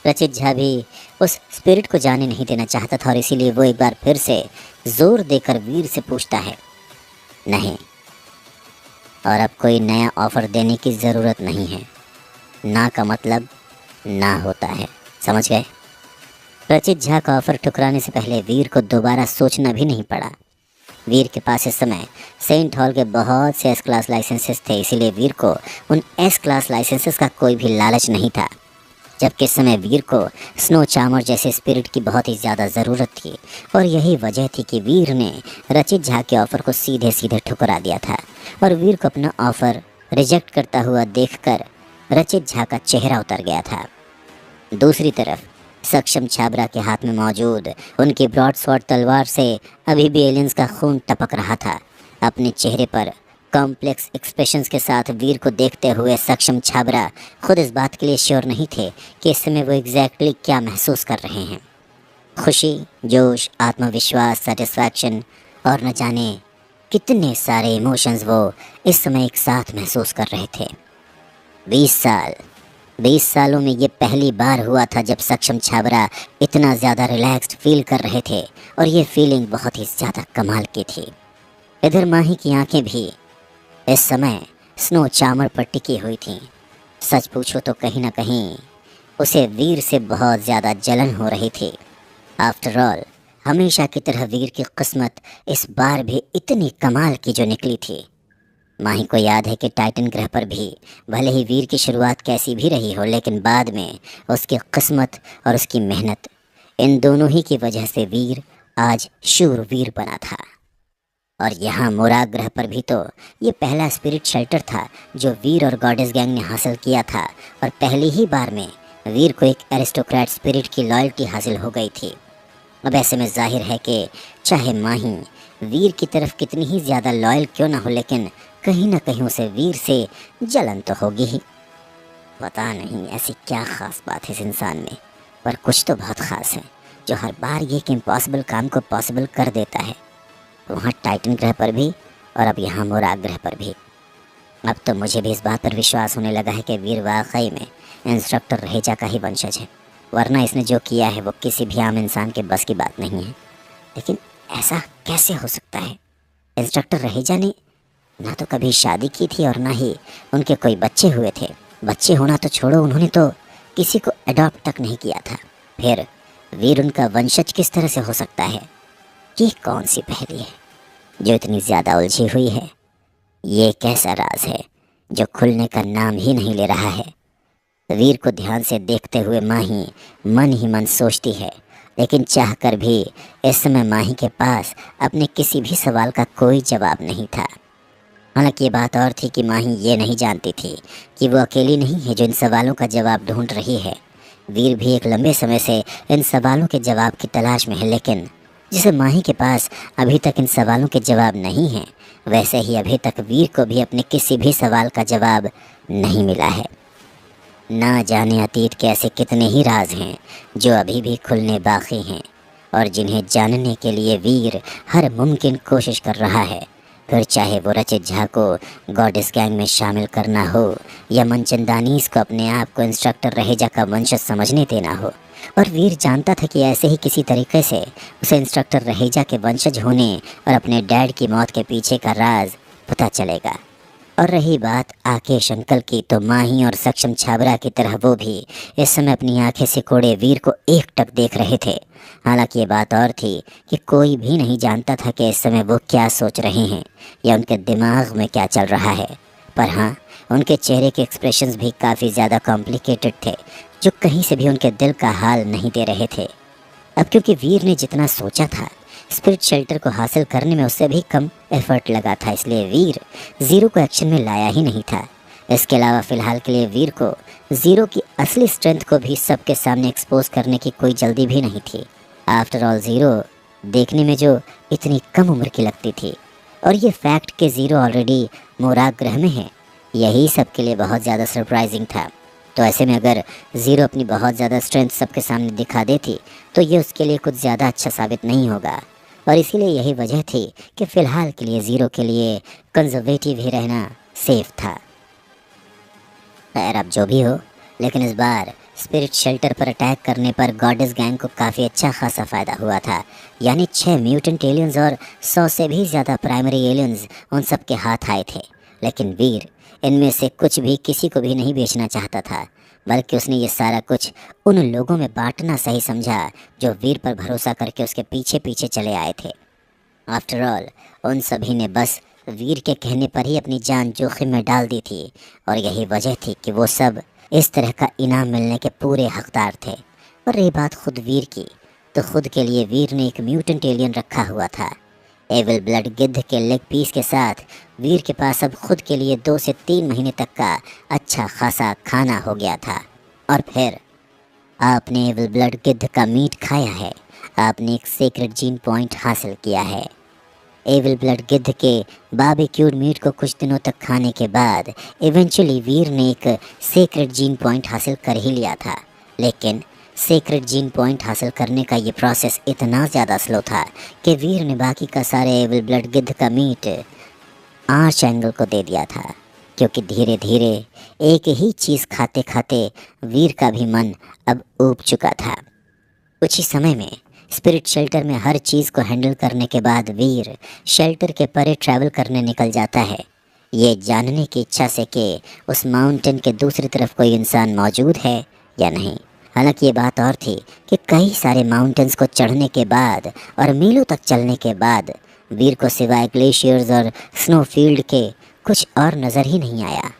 रचित झा भी उस स्पिरिट को जाने नहीं देना चाहता था और इसीलिए वो एक बार फिर से जोर देकर वीर से पूछता है। नहीं, और अब कोई नया ऑफर देने की ज़रूरत नहीं है। ना का मतलब ना होता है, समझ गए? रचित झा का ऑफर ठुकराने से पहले वीर को दोबारा सोचना भी नहीं पड़ा। वीर के पास इस समय सेंट हॉल के बहुत से एस क्लास लाइसेंसेस थे, इसीलिए वीर को उन एस क्लास लाइसेंसेस का कोई भी लालच नहीं था। जबकि इस समय वीर को स्नो चामर जैसे स्पिरिट की बहुत ही ज़्यादा ज़रूरत थी, और यही वजह थी कि वीर ने रचित झा के ऑफ़र को सीधे सीधे ठुकरा दिया था। और वीर को अपना ऑफ़र रिजेक्ट करता हुआ देखकर रचित झा का चेहरा उतर गया था। दूसरी तरफ सक्षम छाबरा के हाथ में मौजूद उनकी ब्रॉड स्वॉर्ड तलवार से अभी भी एलियंस का खून टपक रहा था। अपने चेहरे पर कॉम्प्लेक्स एक्सप्रेशंस के साथ वीर को देखते हुए सक्षम छाबरा खुद इस बात के लिए श्योर नहीं थे कि इस समय वो एग्जैक्टली क्या महसूस कर रहे हैं। खुशी, जोश, आत्मविश्वास, सेटिस्फैक्शन और न जाने कितने सारे इमोशंस वो इस समय एक साथ महसूस कर रहे थे। 20 सालों में ये पहली बार हुआ था जब सक्षम छाबरा इतना ज़्यादा रिलैक्स्ड फील कर रहे थे, और ये फीलिंग बहुत ही ज़्यादा कमाल की थी। इधर माही की आंखें भी इस समय स्नो चामर पर टिकी हुई थीं। सच पूछो तो कहीं ना कहीं उसे वीर से बहुत ज़्यादा जलन हो रही थी। आफ्टर ऑल, हमेशा की तरह वीर की किस्मत इस बार भी इतनी कमाल की जो निकली थी। माही को याद है कि टाइटन ग्रह पर भी भले ही वीर की शुरुआत कैसी भी रही हो, लेकिन बाद में उसकी किस्मत और उसकी मेहनत, इन दोनों ही की वजह से वीर आज शूरवीर बना था। और यहाँ मोराग ग्रह पर भी तो ये पहला स्पिरिट शेल्टर था जो वीर और गॉडेस गैंग ने हासिल किया था, और पहली ही बार में वीर को एक एरिस्टोक्रेट स्पिरिट की लॉयल्टी हासिल हो गई थी। अब ऐसे में जाहिर है कि चाहे माही वीर की तरफ कितनी ही ज़्यादा लॉयल क्यों ना हो, लेकिन कहीं ना कहीं उसे वीर से जलन तो होगी ही। पता नहीं ऐसी क्या ख़ास बात है इस इंसान में, पर कुछ तो बहुत ख़ास है जो हर बार ये कि इम्पॉसिबल काम को पॉसिबल कर देता है, वहाँ टाइटन ग्रह पर भी और अब यहाँ मोराग ग्रह पर भी। अब तो मुझे भी इस बात पर विश्वास होने लगा है कि वीर वाकई में इंस्ट्रक्टर रहेजा का ही वंशज है, वरना इसने जो किया है वो किसी भी आम इंसान के बस की बात नहीं है। लेकिन ऐसा कैसे हो सकता है? इंस्ट्रक्टर रहेजा ने ना तो कभी शादी की थी और ना ही उनके कोई बच्चे हुए थे। बच्चे होना तो छोड़ो, उन्होंने तो किसी को अडॉप्ट तक नहीं किया था। फिर वीर उनका वंशज किस तरह से हो सकता है? ये कौन सी पहेली है जो इतनी ज्यादा उलझी हुई है? ये कैसा राज है जो खुलने का नाम ही नहीं ले रहा है? वीर को ध्यान से देखते हुए माही मन ही मन सोचती है, लेकिन चाहकर भी इस समय माही के पास अपने किसी भी सवाल का कोई जवाब नहीं था। हालांकि ये बात और थी कि माही ये नहीं जानती थी कि वो अकेली नहीं है जो इन सवालों का जवाब ढूंढ रही है। वीर भी एक लंबे समय से इन सवालों के जवाब की तलाश में है, लेकिन जिसे माही के पास अभी तक इन सवालों के जवाब नहीं है, वैसे ही अभी तक वीर को भी अपने किसी भी सवाल का जवाब नहीं मिला है। ना जाने अतीत के ऐसे कितने ही राज हैं जो अभी भी खुलने बाकी हैं और जिन्हें जानने के लिए वीर हर मुमकिन कोशिश कर रहा है। फिर चाहे वो रचित झा को गॉडेस गैंग में शामिल करना हो या मनचंदानीस को अपने आप को इंस्ट्रक्टर रहेजा का वंशज समझने देना हो। और वीर जानता था कि ऐसे ही किसी तरीके से उसे इंस्ट्रक्टर रहेजा के वंशज होने और अपने डैड की मौत के पीछे का राज पता चलेगा। और रही बात आकेश अंकल की, तो माही और सक्षम छाबरा की तरह वो भी इस समय अपनी आंखें सिकोड़े वीर को एकटक देख रहे थे। हालांकि ये बात और थी कि कोई भी नहीं जानता था कि इस समय वो क्या सोच रहे हैं या उनके दिमाग में क्या चल रहा है। पर हाँ, उनके चेहरे के एक्सप्रेशंस भी काफ़ी ज़्यादा कॉम्प्लिकेटेड थे, जो कहीं से भी उनके दिल का हाल नहीं दे रहे थे। अब क्योंकि वीर ने जितना सोचा था स्पिरिट शेल्टर को हासिल करने में उससे भी कम एफर्ट लगा था, इसलिए वीर ज़ीरो को एक्शन में लाया ही नहीं था। इसके अलावा फ़िलहाल के लिए वीर को ज़ीरो की असली स्ट्रेंथ को भी सबके सामने एक्सपोज करने की कोई जल्दी भी नहीं थी। आफ्टर ऑल ज़ीरो देखने में जो इतनी कम उम्र की लगती थी, और ये फैक्ट कि ज़ीरो ऑलरेडी मोराग ग्रह में है, यही सबके लिए बहुत ज़्यादा सरप्राइजिंग था। तो ऐसे में अगर ज़ीरो अपनी बहुत ज़्यादा स्ट्रेंथ सबके सामने दिखा देती तो ये उसके लिए कुछ ज़्यादा अच्छा साबित नहीं होगा। और इसीलिए यही वजह थी कि फ़िलहाल के लिए ज़ीरो के लिए कंजर्वेटिव ही रहना सेफ था। खैर अब जो भी हो, लेकिन इस बार स्पिरिट शेल्टर पर अटैक करने पर गॉडेस गैंग को काफ़ी अच्छा खासा फ़ायदा हुआ था। यानी 6 म्यूटेंट एलियंस और 100 से भी ज़्यादा प्राइमरी एलियंस उन सब के हाथ आए थे। लेकिन वीर इनमें से कुछ भी किसी को भी नहीं बेचना चाहता था, बल्कि उसने ये सारा कुछ उन लोगों में बांटना सही समझा जो वीर पर भरोसा करके उसके पीछे पीछे चले आए थे। आफ्टर ऑल उन सभी ने बस वीर के कहने पर ही अपनी जान जोखिम में डाल दी थी, और यही वजह थी कि वो सब इस तरह का इनाम मिलने के पूरे हकदार थे। और रही बात खुद वीर की, तो खुद के लिए वीर ने एक म्यूटेंट एलियन रखा हुआ था। एविल ब्लड गिद्ध के लेग पीस के साथ वीर के पास अब खुद के लिए 2 से 3 महीने तक का अच्छा खासा खाना हो गया था। और फिर आपने एविल ब्लड गिद्ध का मीट खाया है, आपने एक सीक्रेट जीन पॉइंट हासिल किया है। एविल ब्लड गिद्ध के बारबेक्यूड मीट को कुछ दिनों तक खाने के बाद इवेंचुअली वीर ने एक सीक्रेट जीन पॉइंट हासिल कर ही लिया था। लेकिन सीक्रेट जीन पॉइंट हासिल करने का ये प्रोसेस इतना ज़्यादा स्लो था कि वीर ने बाकी का सारे एविल ब्लड गिद्ध का मीट आर्च एंगल को दे दिया था, क्योंकि धीरे धीरे एक ही चीज़ खाते खाते वीर का भी मन अब ऊब चुका था। कुछ ही समय में स्पिरिट शेल्टर में हर चीज़ को हैंडल करने के बाद वीर शेल्टर के परे ट्रैवल करने निकल जाता है, ये जानने की इच्छा से कि उस माउंटेन के दूसरी तरफ कोई इंसान मौजूद है या नहीं। हालांकि ये बात और थी कि कई सारे माउंटेन्स को चढ़ने के बाद और मीलों तक चलने के बाद वीर को सिवाय ग्लेशियर्स और स्नो फील्ड के कुछ और नज़र ही नहीं आया।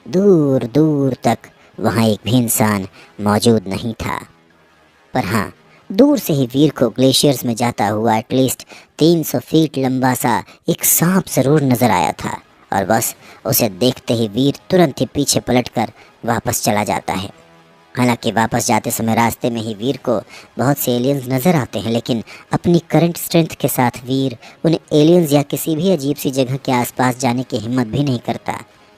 दूर दूर तक वहाँ एक भी इंसान मौजूद नहीं था। पर हाँ, दूर से ही वीर को ग्लेशियर्स में जाता हुआ एटलीस्ट 300 फीट लंबा सा एक सांप जरूर नजर आया था, और बस उसे देखते ही वीर तुरंत ही पीछे पलटकर वापस चला जाता है। हालांकि वापस जाते समय रास्ते में ही वीर को बहुत से एलियंस नजर आते हैं, लेकिन अपनी करंट स्ट्रेंथ के साथ वीर उन एलियंस या किसी भी अजीब सी जगह के आसपास जाने की हिम्मत भी नहीं करता,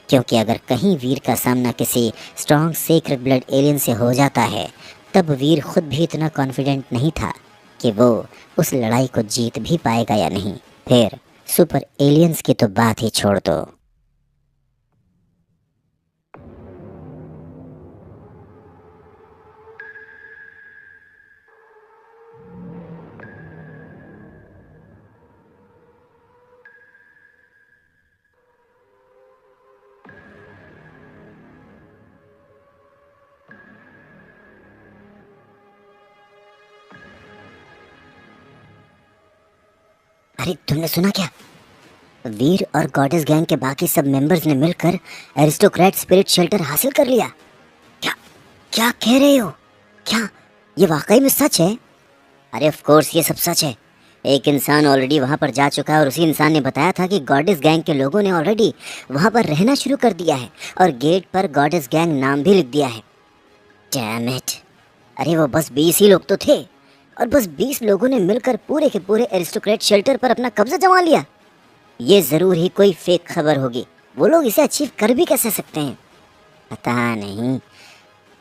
क्योंकि अगर कहीं वीर का सामना किसी स्ट्रॉन्ग सीक्रेट ब्लड एलियन से हो जाता है, तब वीर खुद भी इतना कॉन्फिडेंट नहीं था कि वो उस लड़ाई को जीत भी पाएगा या नहीं। फिर सुपर एलियंस की तो बात ही छोड़ दो। अरे तुमने सुना क्या? वीर और गॉडेस गैंग के बाकी सब मेंबर्स ने मिलकर एरिस्टोक्रेट स्पिरिट शेल्टर हासिल कर लिया। क्या क्या कह रहे हो? क्या ये वाकई में सच है? अरे ऑफ कोर्स ये सब सच है। एक इंसान ऑलरेडी वहां पर जा चुका है और उसी इंसान ने बताया था कि गॉडेस गैंग के लोगों ने ऑलरेडी वहां पर रहना शुरू कर दिया है और गेट पर गॉडेस गैंग नाम भी लिख दिया है। Damn it! अरे वो बस 20 ही लोग तो थे और बस 20 लोगों ने मिलकर पूरे के पूरे एरिस्टोक्रेट शेल्टर पर अपना कब्जा जमा लिया। ये जरूर ही कोई फेक खबर होगी। वो लोग इसे अचीव कर भी कैसे सकते हैं पता नहीं,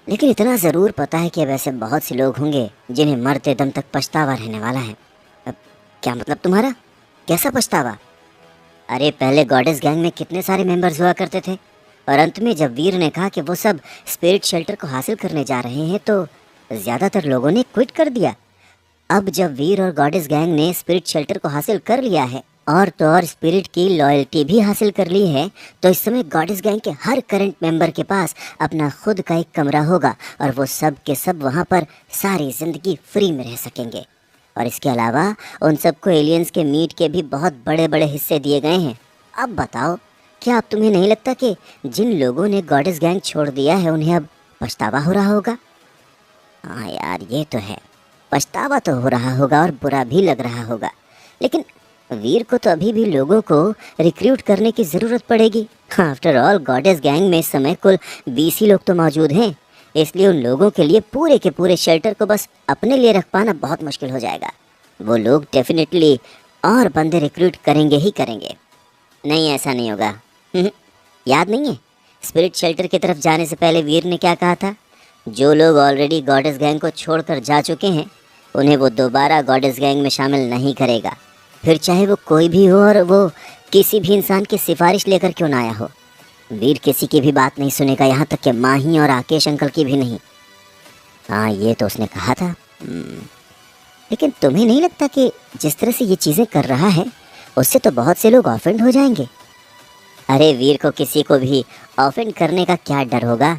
लेकिन इतना ज़रूर पता है कि अब ऐसे बहुत से लोग होंगे जिन्हें मरते दम तक पछतावा रहने वाला है। अब क्या मतलब तुम्हारा? कैसा पछतावा? अरे पहले गॉडेस गैंग में कितने सारे मेंबर्स हुआ करते थे और अंत में जब वीर ने कहा कि वो सब स्पिरिट शेल्टर को हासिल करने जा रहे हैं तो ज़्यादातर लोगों ने क्विट कर दिया। अब जब वीर और गॉडेस गैंग ने स्पिरिट शेल्टर को हासिल कर लिया है और तो और स्पिरिट की लॉयल्टी भी हासिल कर ली है, तो इस समय गॉडेस गैंग के हर करंट मेंबर के पास अपना खुद का एक कमरा होगा और वो सब के सब वहाँ पर सारी ज़िंदगी फ्री में रह सकेंगे। और इसके अलावा उन सबको एलियंस के मीट के भी बहुत बड़े बड़े हिस्से दिए गए हैं। अब बताओ, क्या अब तुम्हें नहीं लगता कि जिन लोगों ने गॉडेस गैंग छोड़ दिया है उन्हें अब पछतावा हो रहा होगा? हाँ यार, ये तो है, पछतावा तो हो रहा होगा और बुरा भी लग रहा होगा, लेकिन वीर को तो अभी भी लोगों को रिक्रूट करने की ज़रूरत पड़ेगी। आफ्टर ऑल गॉडेस गैंग में इस समय कुल 20 ही लोग तो मौजूद हैं, इसलिए उन लोगों के लिए पूरे के पूरे शेल्टर को बस अपने लिए रख पाना बहुत मुश्किल हो जाएगा। वो लोग डेफिनेटली और बंदे रिक्रूट करेंगे ही करेंगे। नहीं, ऐसा नहीं होगा। याद नहीं है स्पिरिट शेल्टर की तरफ जाने से पहले वीर ने क्या कहा था? जो लोग ऑलरेडी गॉडेस गैंग को छोड़कर जा चुके हैं उन्हें वो दोबारा गॉडेस गैंग में शामिल नहीं करेगा, फिर चाहे वो कोई भी हो और वो किसी भी इंसान की सिफारिश लेकर क्यों ना आया हो। वीर किसी की भी बात नहीं सुनेगा, यहाँ तक कि माही और आकेश अंकल की भी नहीं। हाँ, ये तो उसने कहा था। लेकिन तुम्हें नहीं लगता कि जिस तरह से ये चीज़ें कर रहा है उससे तो बहुत से लोग ऑफेंड हो जाएंगे? अरे वीर को किसी को भी ऑफेंड करने का क्या डर होगा?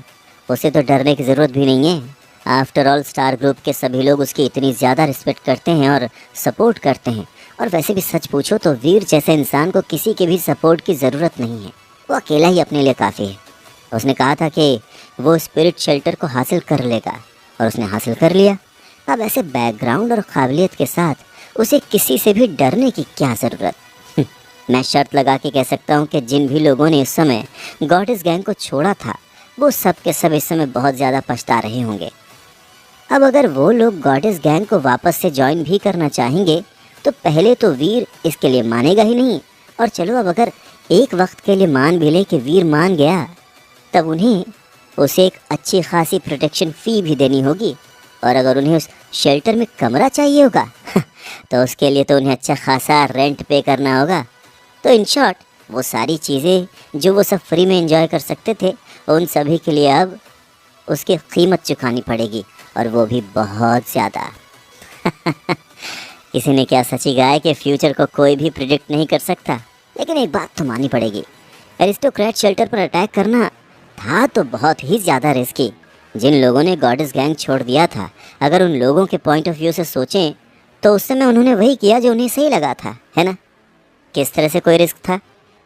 उसे तो डरने की ज़रूरत भी नहीं है। आफ्टर ऑल स्टार ग्रुप के सभी लोग उसकी इतनी ज़्यादा रिस्पेक्ट करते हैं और सपोर्ट करते हैं। और वैसे भी सच पूछो तो वीर जैसे इंसान को किसी के भी सपोर्ट की ज़रूरत नहीं है, वो अकेला ही अपने लिए काफ़ी है। उसने कहा था कि वो स्पिरिट शेल्टर को हासिल कर लेगा और उसने हासिल कर लिया। अब ऐसे बैकग्राउंड और काबिलियत के साथ उसे किसी से भी डरने की क्या ज़रूरत? मैं शर्त लगा के कह सकता हूँ कि जिन भी लोगों ने इस समय गॉडेस गैंग को छोड़ा था वो सब के सब इस समय बहुत ज़्यादा पछता रहे होंगे। अब अगर वो लोग गॉडेस गैंग को वापस से ज्वाइन भी करना चाहेंगे तो पहले तो वीर इसके लिए मानेगा ही नहीं, और चलो अब अगर एक वक्त के लिए मान भी ले कि वीर मान गया, तब उन्हें उसे एक अच्छी खासी प्रोटेक्शन फ़ी भी देनी होगी। और अगर उन्हें उस शेल्टर में कमरा चाहिए होगा तो उसके लिए तो उन्हें अच्छा खासा रेंट पे करना होगा। तो इन शॉर्ट वो सारी चीज़ें जो वो सब फ्री में एंजॉय कर सकते थे उन सभी के लिए अब उसकी कीमत चुकानी पड़ेगी, और वो भी बहुत ज़्यादा। किसी ने क्या सच ही कहा है कि फ्यूचर को कोई भी प्रिडिक्ट नहीं कर सकता, लेकिन एक बात तो माननी पड़ेगी, एरिस्टोक्रेट शेल्टर पर अटैक करना था तो बहुत ही ज़्यादा रिस्की। जिन लोगों ने गॉडेस गैंग छोड़ दिया था, अगर उन लोगों के पॉइंट ऑफ व्यू से सोचें तो उस समय उन्होंने वही किया जो उन्हें सही लगा था, है ना? किस तरह से कोई रिस्क था?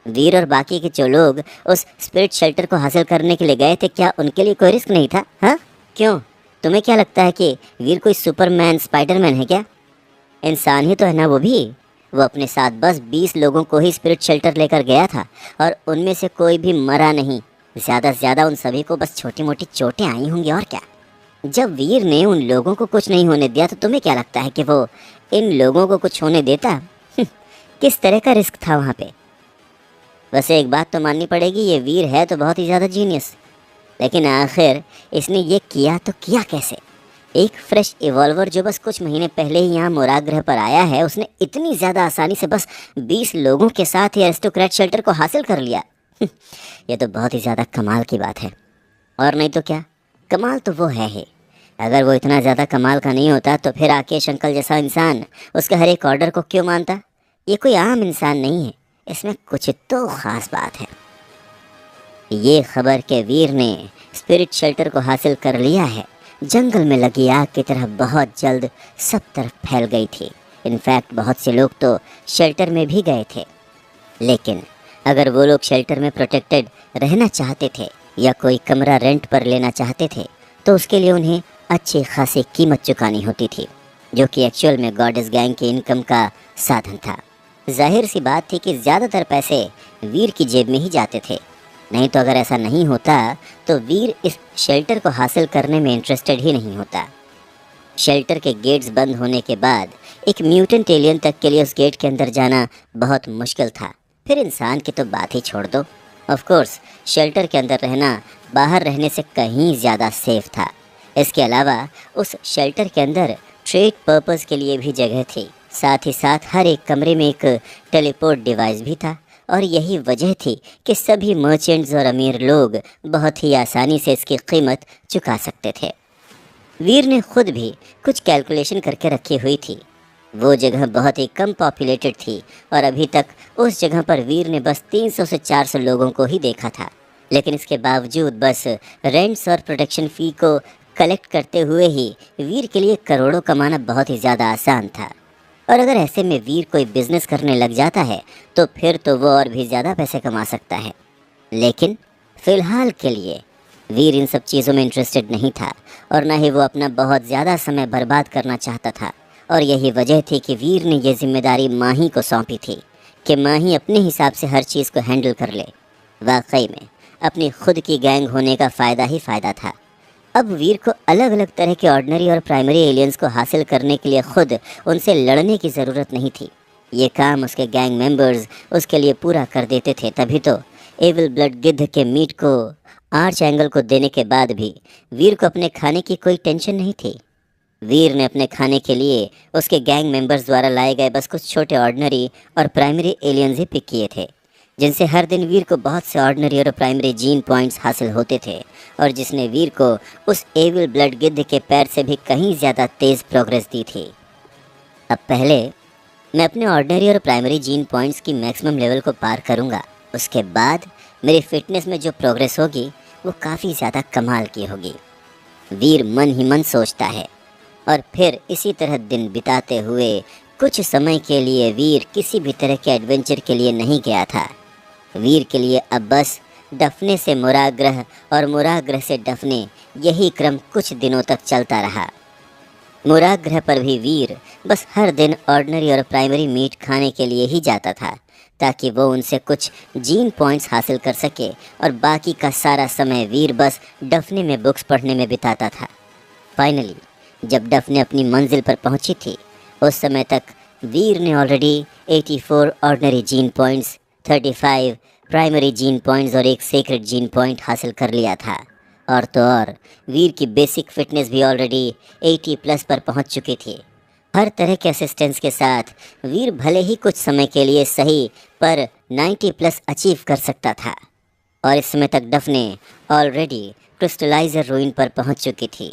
वीर और बाकी के जो लोग उस स्पिरिट शेल्टर को हासिल करने के लिए गए थे, क्या उनके लिए कोई रिस्क नहीं था? हाँ, क्यों? तुम्हें क्या लगता है कि वीर कोई सुपरमैन स्पाइडरमैन है क्या? इंसान ही तो है ना वो भी। वो अपने साथ बस 20 लोगों को ही स्पिरिट शेल्टर लेकर गया था और उनमें से कोई भी मरा नहीं। ज़्यादा से ज़्यादा उन सभी को बस छोटी मोटी चोटें आई होंगी, और क्या। जब वीर ने उन लोगों को कुछ नहीं होने दिया तो तुम्हें क्या लगता है कि वो इन लोगों को कुछ होने देता? किस तरह का रिस्क था वहाँ पे? वैसे एक बात तो माननी पड़ेगी, ये वीर है तो बहुत ही ज़्यादा जीनियस, लेकिन आखिर इसने ये किया तो किया कैसे? एक फ्रेश इवॉल्वर जो बस कुछ महीने पहले ही यहाँ मोराग्रह पर आया है, उसने इतनी ज़्यादा आसानी से बस 20 लोगों के साथ ही एरिस्टोक्रेट शेल्टर को हासिल कर लिया। ये तो बहुत ही ज़्यादा कमाल की बात है। और नहीं तो क्या, कमाल तो वो है ही। अगर वो इतना ज़्यादा कमाल का नहीं होता तो फिर आकेश अंकल जैसा इंसान उसके हर एक ऑर्डर को क्यों मानता? ये कोई आम इंसान नहीं है, इसमें कुछ तो ख़ास बात है। ये खबर के वीर ने स्पिरिट शेल्टर को हासिल कर लिया है जंगल में लगी आग की तरह बहुत जल्द सब तरफ फैल गई थी। इनफैक्ट बहुत से लोग तो शेल्टर में भी गए थे। लेकिन अगर वो लोग शेल्टर में प्रोटेक्टेड रहना चाहते थे या कोई कमरा रेंट पर लेना चाहते थे तो उसके लिए उन्हें अच्छी खासी कीमत चुकानी होती थी, जो कि एक्चुअल में गॉडेस गैंग की इनकम का साधन था। जाहिर सी बात थी कि ज़्यादातर पैसे वीर की जेब में ही जाते थे। नहीं तो अगर ऐसा नहीं होता तो वीर इस शेल्टर को हासिल करने में इंटरेस्टेड ही नहीं होता। शेल्टर के गेट्स बंद होने के बाद एक म्यूटेंट एलियन तक के लिए उस गेट के अंदर जाना बहुत मुश्किल था, फिर इंसान की तो बात ही छोड़ दो। ऑफ कोर्स शेल्टर के अंदर रहना बाहर रहने से कहीं ज़्यादा सेफ था। इसके अलावा उस शेल्टर के अंदर ट्रेड पर्पस के लिए भी जगह थी। साथ ही साथ हर एक कमरे में एक टेलीपोर्ट डिवाइस भी था और यही वजह थी कि सभी मर्चेंट्स और अमीर लोग बहुत ही आसानी से इसकी कीमत चुका सकते थे। वीर ने खुद भी कुछ कैलकुलेशन करके रखी हुई थी। वो जगह बहुत ही कम पॉपुलेटेड थी और अभी तक उस जगह पर वीर ने बस 300 से 400 लोगों को ही देखा था। लेकिन इसके बावजूद बस रेंट्स और प्रोटेक्शन फ़ी को कलेक्ट करते हुए ही वीर के लिए करोड़ों कमाना बहुत ही ज़्यादा आसान था। और अगर ऐसे में वीर कोई बिजनेस करने लग जाता है तो फिर तो वो और भी ज़्यादा पैसे कमा सकता है। लेकिन फ़िलहाल के लिए वीर इन सब चीज़ों में इंटरेस्टेड नहीं था और ना ही वो अपना बहुत ज़्यादा समय बर्बाद करना चाहता था। और यही वजह थी कि वीर ने ये जिम्मेदारी माही को सौंपी थी कि माही अपने हिसाब से हर चीज़ को हैंडल कर ले। वाकई में अपनी खुद की गैंग होने का फ़ायदा ही फ़ायदा था। अब वीर को अलग अलग तरह के ऑर्डिनरी और प्राइमरी एलियंस को हासिल करने के लिए खुद उनसे लड़ने की ज़रूरत नहीं थी। ये काम उसके गैंग मेंबर्स उसके लिए पूरा कर देते थे। तभी तो एविल ब्लड गिद्ध के मीट को आर्च एंगल को देने के बाद भी वीर को अपने खाने की कोई टेंशन नहीं थी। वीर ने अपने खाने के लिए उसके गैंग मेंबर्स द्वारा लाए गए बस कुछ छोटे ऑर्डिनरी और प्राइमरी एलियंस ही पिक किए थे, जिनसे हर दिन वीर को बहुत से ऑर्डिनरी और प्राइमरी जीन पॉइंट्स हासिल होते थे और जिसने वीर को उस एविल ब्लड गिद्ध के पैर से भी कहीं ज़्यादा तेज़ प्रोग्रेस दी थी। अब पहले मैं अपने ऑर्डिनरी और प्राइमरी जीन पॉइंट्स की मैक्सिमम लेवल को पार करूंगा। उसके बाद मेरी फिटनेस में जो प्रोग्रेस होगी वो काफ़ी ज़्यादा कमाल की होगी। वीर मन ही मन सोचता है और फिर इसी तरह दिन बिताते हुए कुछ समय के लिए वीर किसी भी तरह के एडवेंचर के लिए नहीं गया था। वीर के लिए अब बस डफने से मुराग्रह और मुराग्रह से डफने, यही क्रम कुछ दिनों तक चलता रहा। मुराग्रह पर भी वीर बस हर दिन ऑर्डिनरी और प्राइमरी मीट खाने के लिए ही जाता था ताकि वो उनसे कुछ जीन पॉइंट्स हासिल कर सके और बाकी का सारा समय वीर बस डफने में बुक्स पढ़ने में बिताता था। फाइनली जब डफने अपनी मंजिल पर पहुंची थी उस समय तक वीर ने already 84 ordinary gene points, 35 primary gene points और एक सीक्रेट जीन पॉइंट हासिल कर लिया था। और तो और वीर की बेसिक फिटनेस भी ऑलरेडी 80 प्लस पर पहुंच चुकी थी। हर तरह के असिस्टेंस के साथ वीर भले ही कुछ समय के लिए सही पर 90 प्लस अचीव कर सकता था। और इस समय तक डफने ऑलरेडी क्रिस्टलाइजर रूइन पर पहुंच चुकी थी।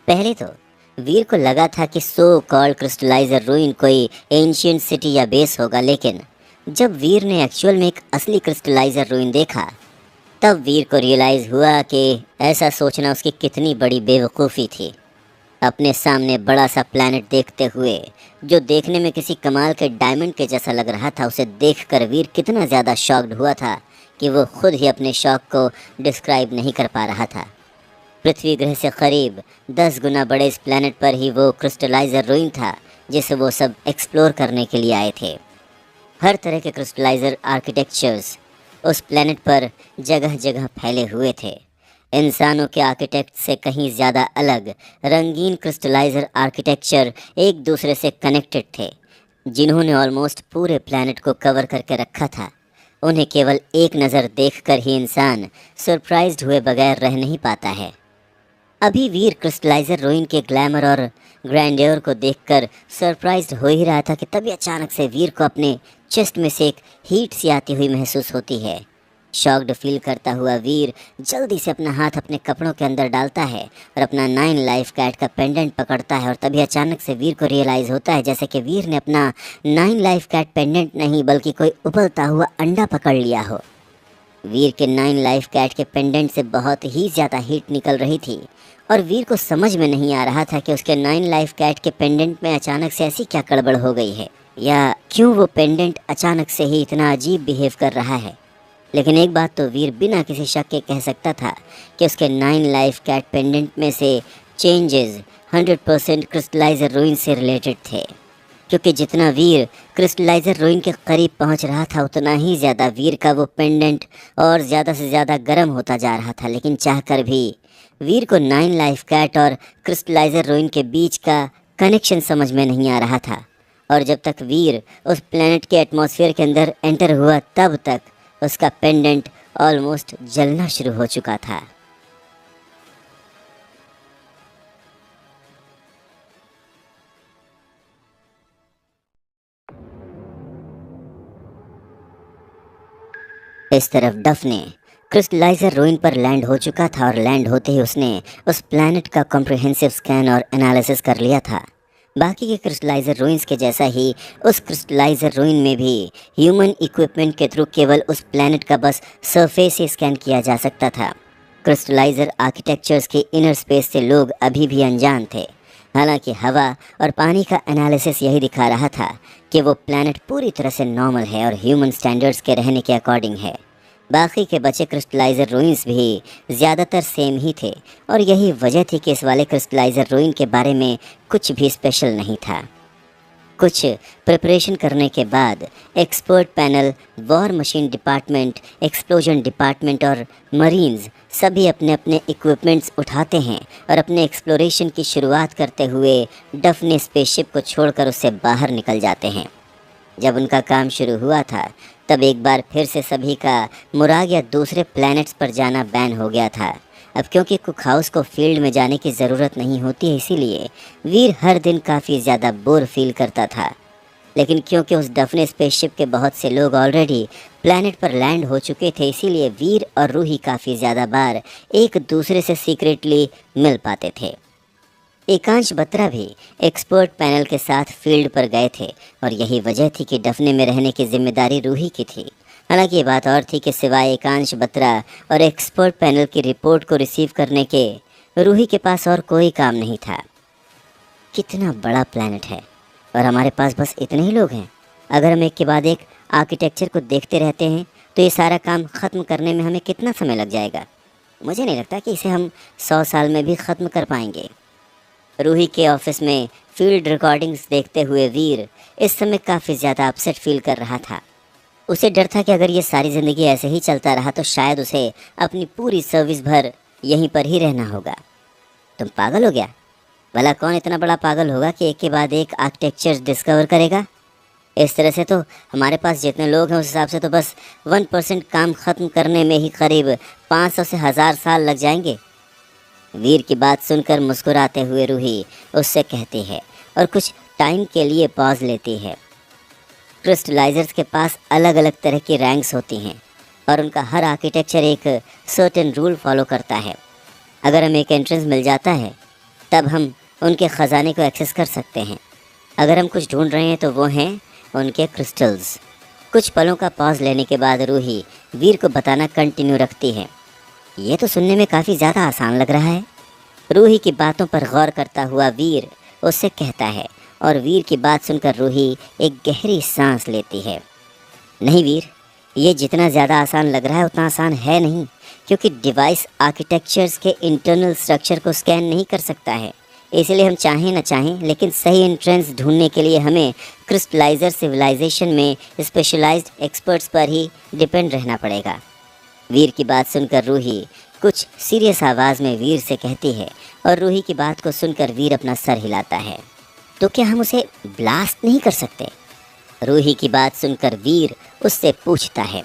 पहले तो वीर को लगा था कि सो कॉल्ड क्रिस्टलाइजर रूइन कोई एंशिएंट सिटी या बेस होगा, लेकिन जब वीर ने एक्चुअल में एक असली क्रिस्टलाइजर रूइन देखा तब वीर को रियलाइज़ हुआ कि ऐसा सोचना उसकी कितनी बड़ी बेवकूफ़ी थी। अपने सामने बड़ा सा प्लैनेट देखते हुए जो देखने में किसी कमाल के डायमंड के जैसा लग रहा था, उसे देखकर वीर कितना ज़्यादा शॉक्ड हुआ था कि वो खुद ही अपने शौक को डिस्क्राइब नहीं कर पा रहा था। पृथ्वी ग्रह से करीब 10 गुना बड़े इस प्लैनेट पर ही वो क्रिस्टलाइजर रूइन था जिसे वो सब एक्सप्लोर करने के लिए आए थे। हर तरह के क्रिस्टलाइजर आर्किटेक्चर्स उस प्लैनेट पर जगह जगह फैले हुए थे। इंसानों के आर्किटेक्ट से कहीं ज़्यादा अलग रंगीन क्रिस्टलाइजर आर्किटेक्चर एक दूसरे से कनेक्टेड थे, जिन्होंने ऑलमोस्ट पूरे प्लैनेट को कवर करके रखा था। उन्हें केवल एक नज़र देखकर ही इंसान सरप्राइज्ड हुए बगैर रह नहीं पाता है। अभी वीर क्रिस्टलाइजर रूइन के ग्लैमर और ग्रैंडियर को देखकर सरप्राइज्ड हो ही रहा था कि तभी अचानक से वीर को अपने चेस्ट में से एक हीट सी आती हुई महसूस होती है। शॉक्ड फील करता हुआ वीर जल्दी से अपना हाथ अपने कपड़ों के अंदर डालता है और अपना 9 लाइफ कैट का पेंडेंट पकड़ता है। और तभी अचानक से वीर को रियलाइज़ होता है जैसे कि वीर ने अपना 9 लाइफ कैट पेंडेंट नहीं बल्कि कोई उबलता हुआ अंडा पकड़ लिया हो। वीर के 9 लाइफ कैट के पेंडेंट से बहुत ही ज़्यादा हीट निकल रही थी और वीर को समझ में नहीं आ रहा था कि उसके 9 लाइफ कैट के पेंडेंट में अचानक से ऐसी क्या गड़बड़ हो गई है, या क्यों वो पेंडेंट अचानक से ही इतना अजीब बिहेव कर रहा है। लेकिन एक बात तो वीर बिना किसी शक के कह सकता था कि उसके 9 लाइफ कैट पेंडेंट में से चेंजेस 100% क्रिस्टलाइजर रूइन से रिलेटेड थे, क्योंकि जितना वीर क्रिस्टलाइजर रूइन के करीब पहुंच रहा था उतना ही ज़्यादा वीर का वो पेंडेंट और ज़्यादा से ज़्यादा गर्म होता जा रहा था। लेकिन चाहकर भी वीर को 9 लाइफ कैट और क्रिस्टलाइजर रूइन के बीच का कनेक्शन समझ में नहीं आ रहा था। और जब तक वीर उस प्लेनेट के एटमॉस्फेयर के अंदर एंटर हुआ तब तक उसका पेंडेंट ऑलमोस्ट जलना शुरू हो चुका था। इस तरफ डफने क्रिस्टलाइजर रूइन पर लैंड हो चुका था और लैंड होते ही उसने उस प्लैनेट का कॉम्प्रिहेंसिव स्कैन और एनालिसिस कर लिया था। बाकी के क्रिस्टलाइजर रूइंस के जैसा ही उस क्रिस्टलाइजर रूइन में भी ह्यूमन इक्विपमेंट के थ्रू केवल उस प्लैनेट का बस सरफेस ही स्कैन किया जा सकता था। क्रिस्टलाइजर आर्किटेक्चर्स के इनर स्पेस से लोग अभी भी अनजान थे। हालांकि हवा और पानी का एनालिसिस यही दिखा रहा था कि वो प्लैनेट पूरी तरह से नॉर्मल है और ह्यूमन स्टैंडर्ड्स के रहने के अकॉर्डिंग है। बाकी के बचे क्रिस्टलाइजर रूइंस भी ज़्यादातर सेम ही थे और यही वजह थी कि इस वाले क्रिस्टलाइजर रूइन के बारे में कुछ भी स्पेशल नहीं था। कुछ प्रिपरेशन करने के बाद expert panel, war machine department, explosion department और मरीन्स सभी अपने अपने इक्विपमेंट्स उठाते हैं और अपने एक्सप्लोरेशन की शुरुआत करते हुए डफने स्पेसशिप को छोड़कर उससे बाहर निकल जाते हैं। जब उनका काम शुरू हुआ था तब एक बार फिर से सभी का मुराग या दूसरे प्लैनेट्स पर जाना बैन हो गया था। अब क्योंकि कुक हाउस को फील्ड में जाने की ज़रूरत नहीं होती है, इसीलिए वीर हर दिन काफ़ी ज़्यादा बोर फील करता था। लेकिन क्योंकि उस डफने स्पेसशिप के बहुत से लोग ऑलरेडी प्लैनेट पर लैंड हो चुके थे, इसीलिए वीर और रूही काफ़ी ज़्यादा बार एक दूसरे से सीक्रेटली मिल पाते थे। एकांश बत्रा भी एक्सपर्ट पैनल के साथ फील्ड पर गए थे और यही वजह थी कि डफने में रहने की जिम्मेदारी रूही की थी। हालांकि ये बात और थी कि सिवाय एकांश बत्रा और एक्सपर्ट पैनल की रिपोर्ट को रिसीव करने के रूही के पास और कोई काम नहीं था। कितना बड़ा प्लैनेट है और हमारे पास बस इतने ही लोग हैं। अगर हम एक के बाद एक आर्किटेक्चर को देखते रहते हैं तो ये सारा काम ख़त्म करने में हमें कितना समय लग जाएगा। मुझे नहीं लगता कि इसे हम 100 साल में भी ख़त्म कर पाएंगे। रूही के ऑफिस में फील्ड रिकॉर्डिंग्स देखते हुए वीर इस समय काफ़ी ज़्यादा अपसेट फील कर रहा था। उसे डर था कि अगर ये सारी ज़िंदगी ऐसे ही चलता रहा तो शायद उसे अपनी पूरी सर्विस भर यहीं पर ही रहना होगा। तुम पागल हो गया? भला कौन इतना बड़ा पागल होगा कि एक के बाद एक आर्किटेक्चर डिस्कवर करेगा? इस तरह से तो हमारे पास जितने लोग हैं उस हिसाब से तो बस 1% काम ख़त्म करने में ही करीब 500 से 1000 साल लग जाएंगे। वीर की बात सुनकर मुस्कुराते हुए रूही उससे कहती है और कुछ टाइम के लिए पॉज लेती है। क्रिस्टलाइजर्स के पास अलग अलग तरह की रैंक्स होती हैं और उनका हर आर्किटेक्चर एक सर्टेन रूल फॉलो करता है। अगर हमें एक एंट्रेंस मिल जाता है तब हम उनके ख़जाने को एक्सेस कर सकते हैं। अगर हम कुछ ढूंढ रहे हैं तो वो हैं उनके क्रिस्टल्स। कुछ पलों का पॉज लेने के बाद रूही वीर को बताना कंटिन्यू रखती है। ये तो सुनने में काफ़ी ज़्यादा आसान लग रहा है। रूही की बातों पर गौर करता हुआ वीर उससे कहता है और वीर की बात सुनकर रूही एक गहरी सांस लेती है। नहीं वीर, ये जितना ज़्यादा आसान लग रहा है उतना आसान है नहीं, क्योंकि डिवाइस आर्किटेक्चर्स के इंटरनल स्ट्रक्चर को स्कैन नहीं कर सकता है। इसलिए हम चाहें न चाहें लेकिन सही एंट्रेंस ढूंढने के लिए हमें क्रिस्टलाइजर सिविलाइजेशन में स्पेशलाइज्ड एक्सपर्ट्स पर ही डिपेंड रहना पड़ेगा। वीर की बात सुनकर रूही कुछ सीरियस आवाज़ में वीर से कहती है और रूही की बात को सुनकर वीर अपना सर हिलाता है। तो क्या हम उसे ब्लास्ट नहीं कर सकते? रूही की बात सुनकर वीर उससे पूछता है।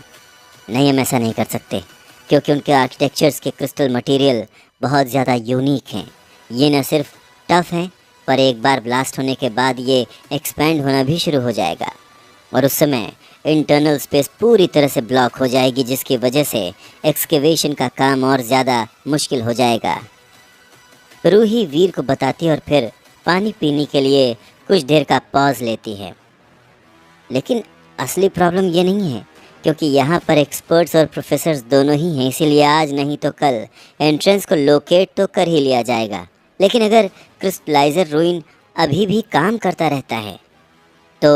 नहीं, हम ऐसा नहीं कर सकते, क्योंकि उनके आर्किटेक्चर्स के क्रिस्टल मटेरियल बहुत ज़्यादा यूनिक हैं। ये न सिर्फ टफ हैं पर एक बार ब्लास्ट होने के बाद ये एक्सपैंड होना भी शुरू हो जाएगा और उस समय इंटरनल स्पेस पूरी तरह से ब्लॉक हो जाएगी, जिसकी वजह से एक्सकेवेशन का काम और ज़्यादा मुश्किल हो जाएगा। रूही वीर को बताती है और फिर पानी पीने के लिए कुछ देर का पॉज लेती है। लेकिन असली प्रॉब्लम ये नहीं है क्योंकि यहाँ पर एक्सपर्ट्स और प्रोफेसर्स दोनों ही हैं, इसीलिए आज नहीं तो कल एंट्रेंस को लोकेट तो कर ही लिया जाएगा। लेकिन अगर क्रिस्टलाइजर रूइन अभी भी काम करता रहता है तो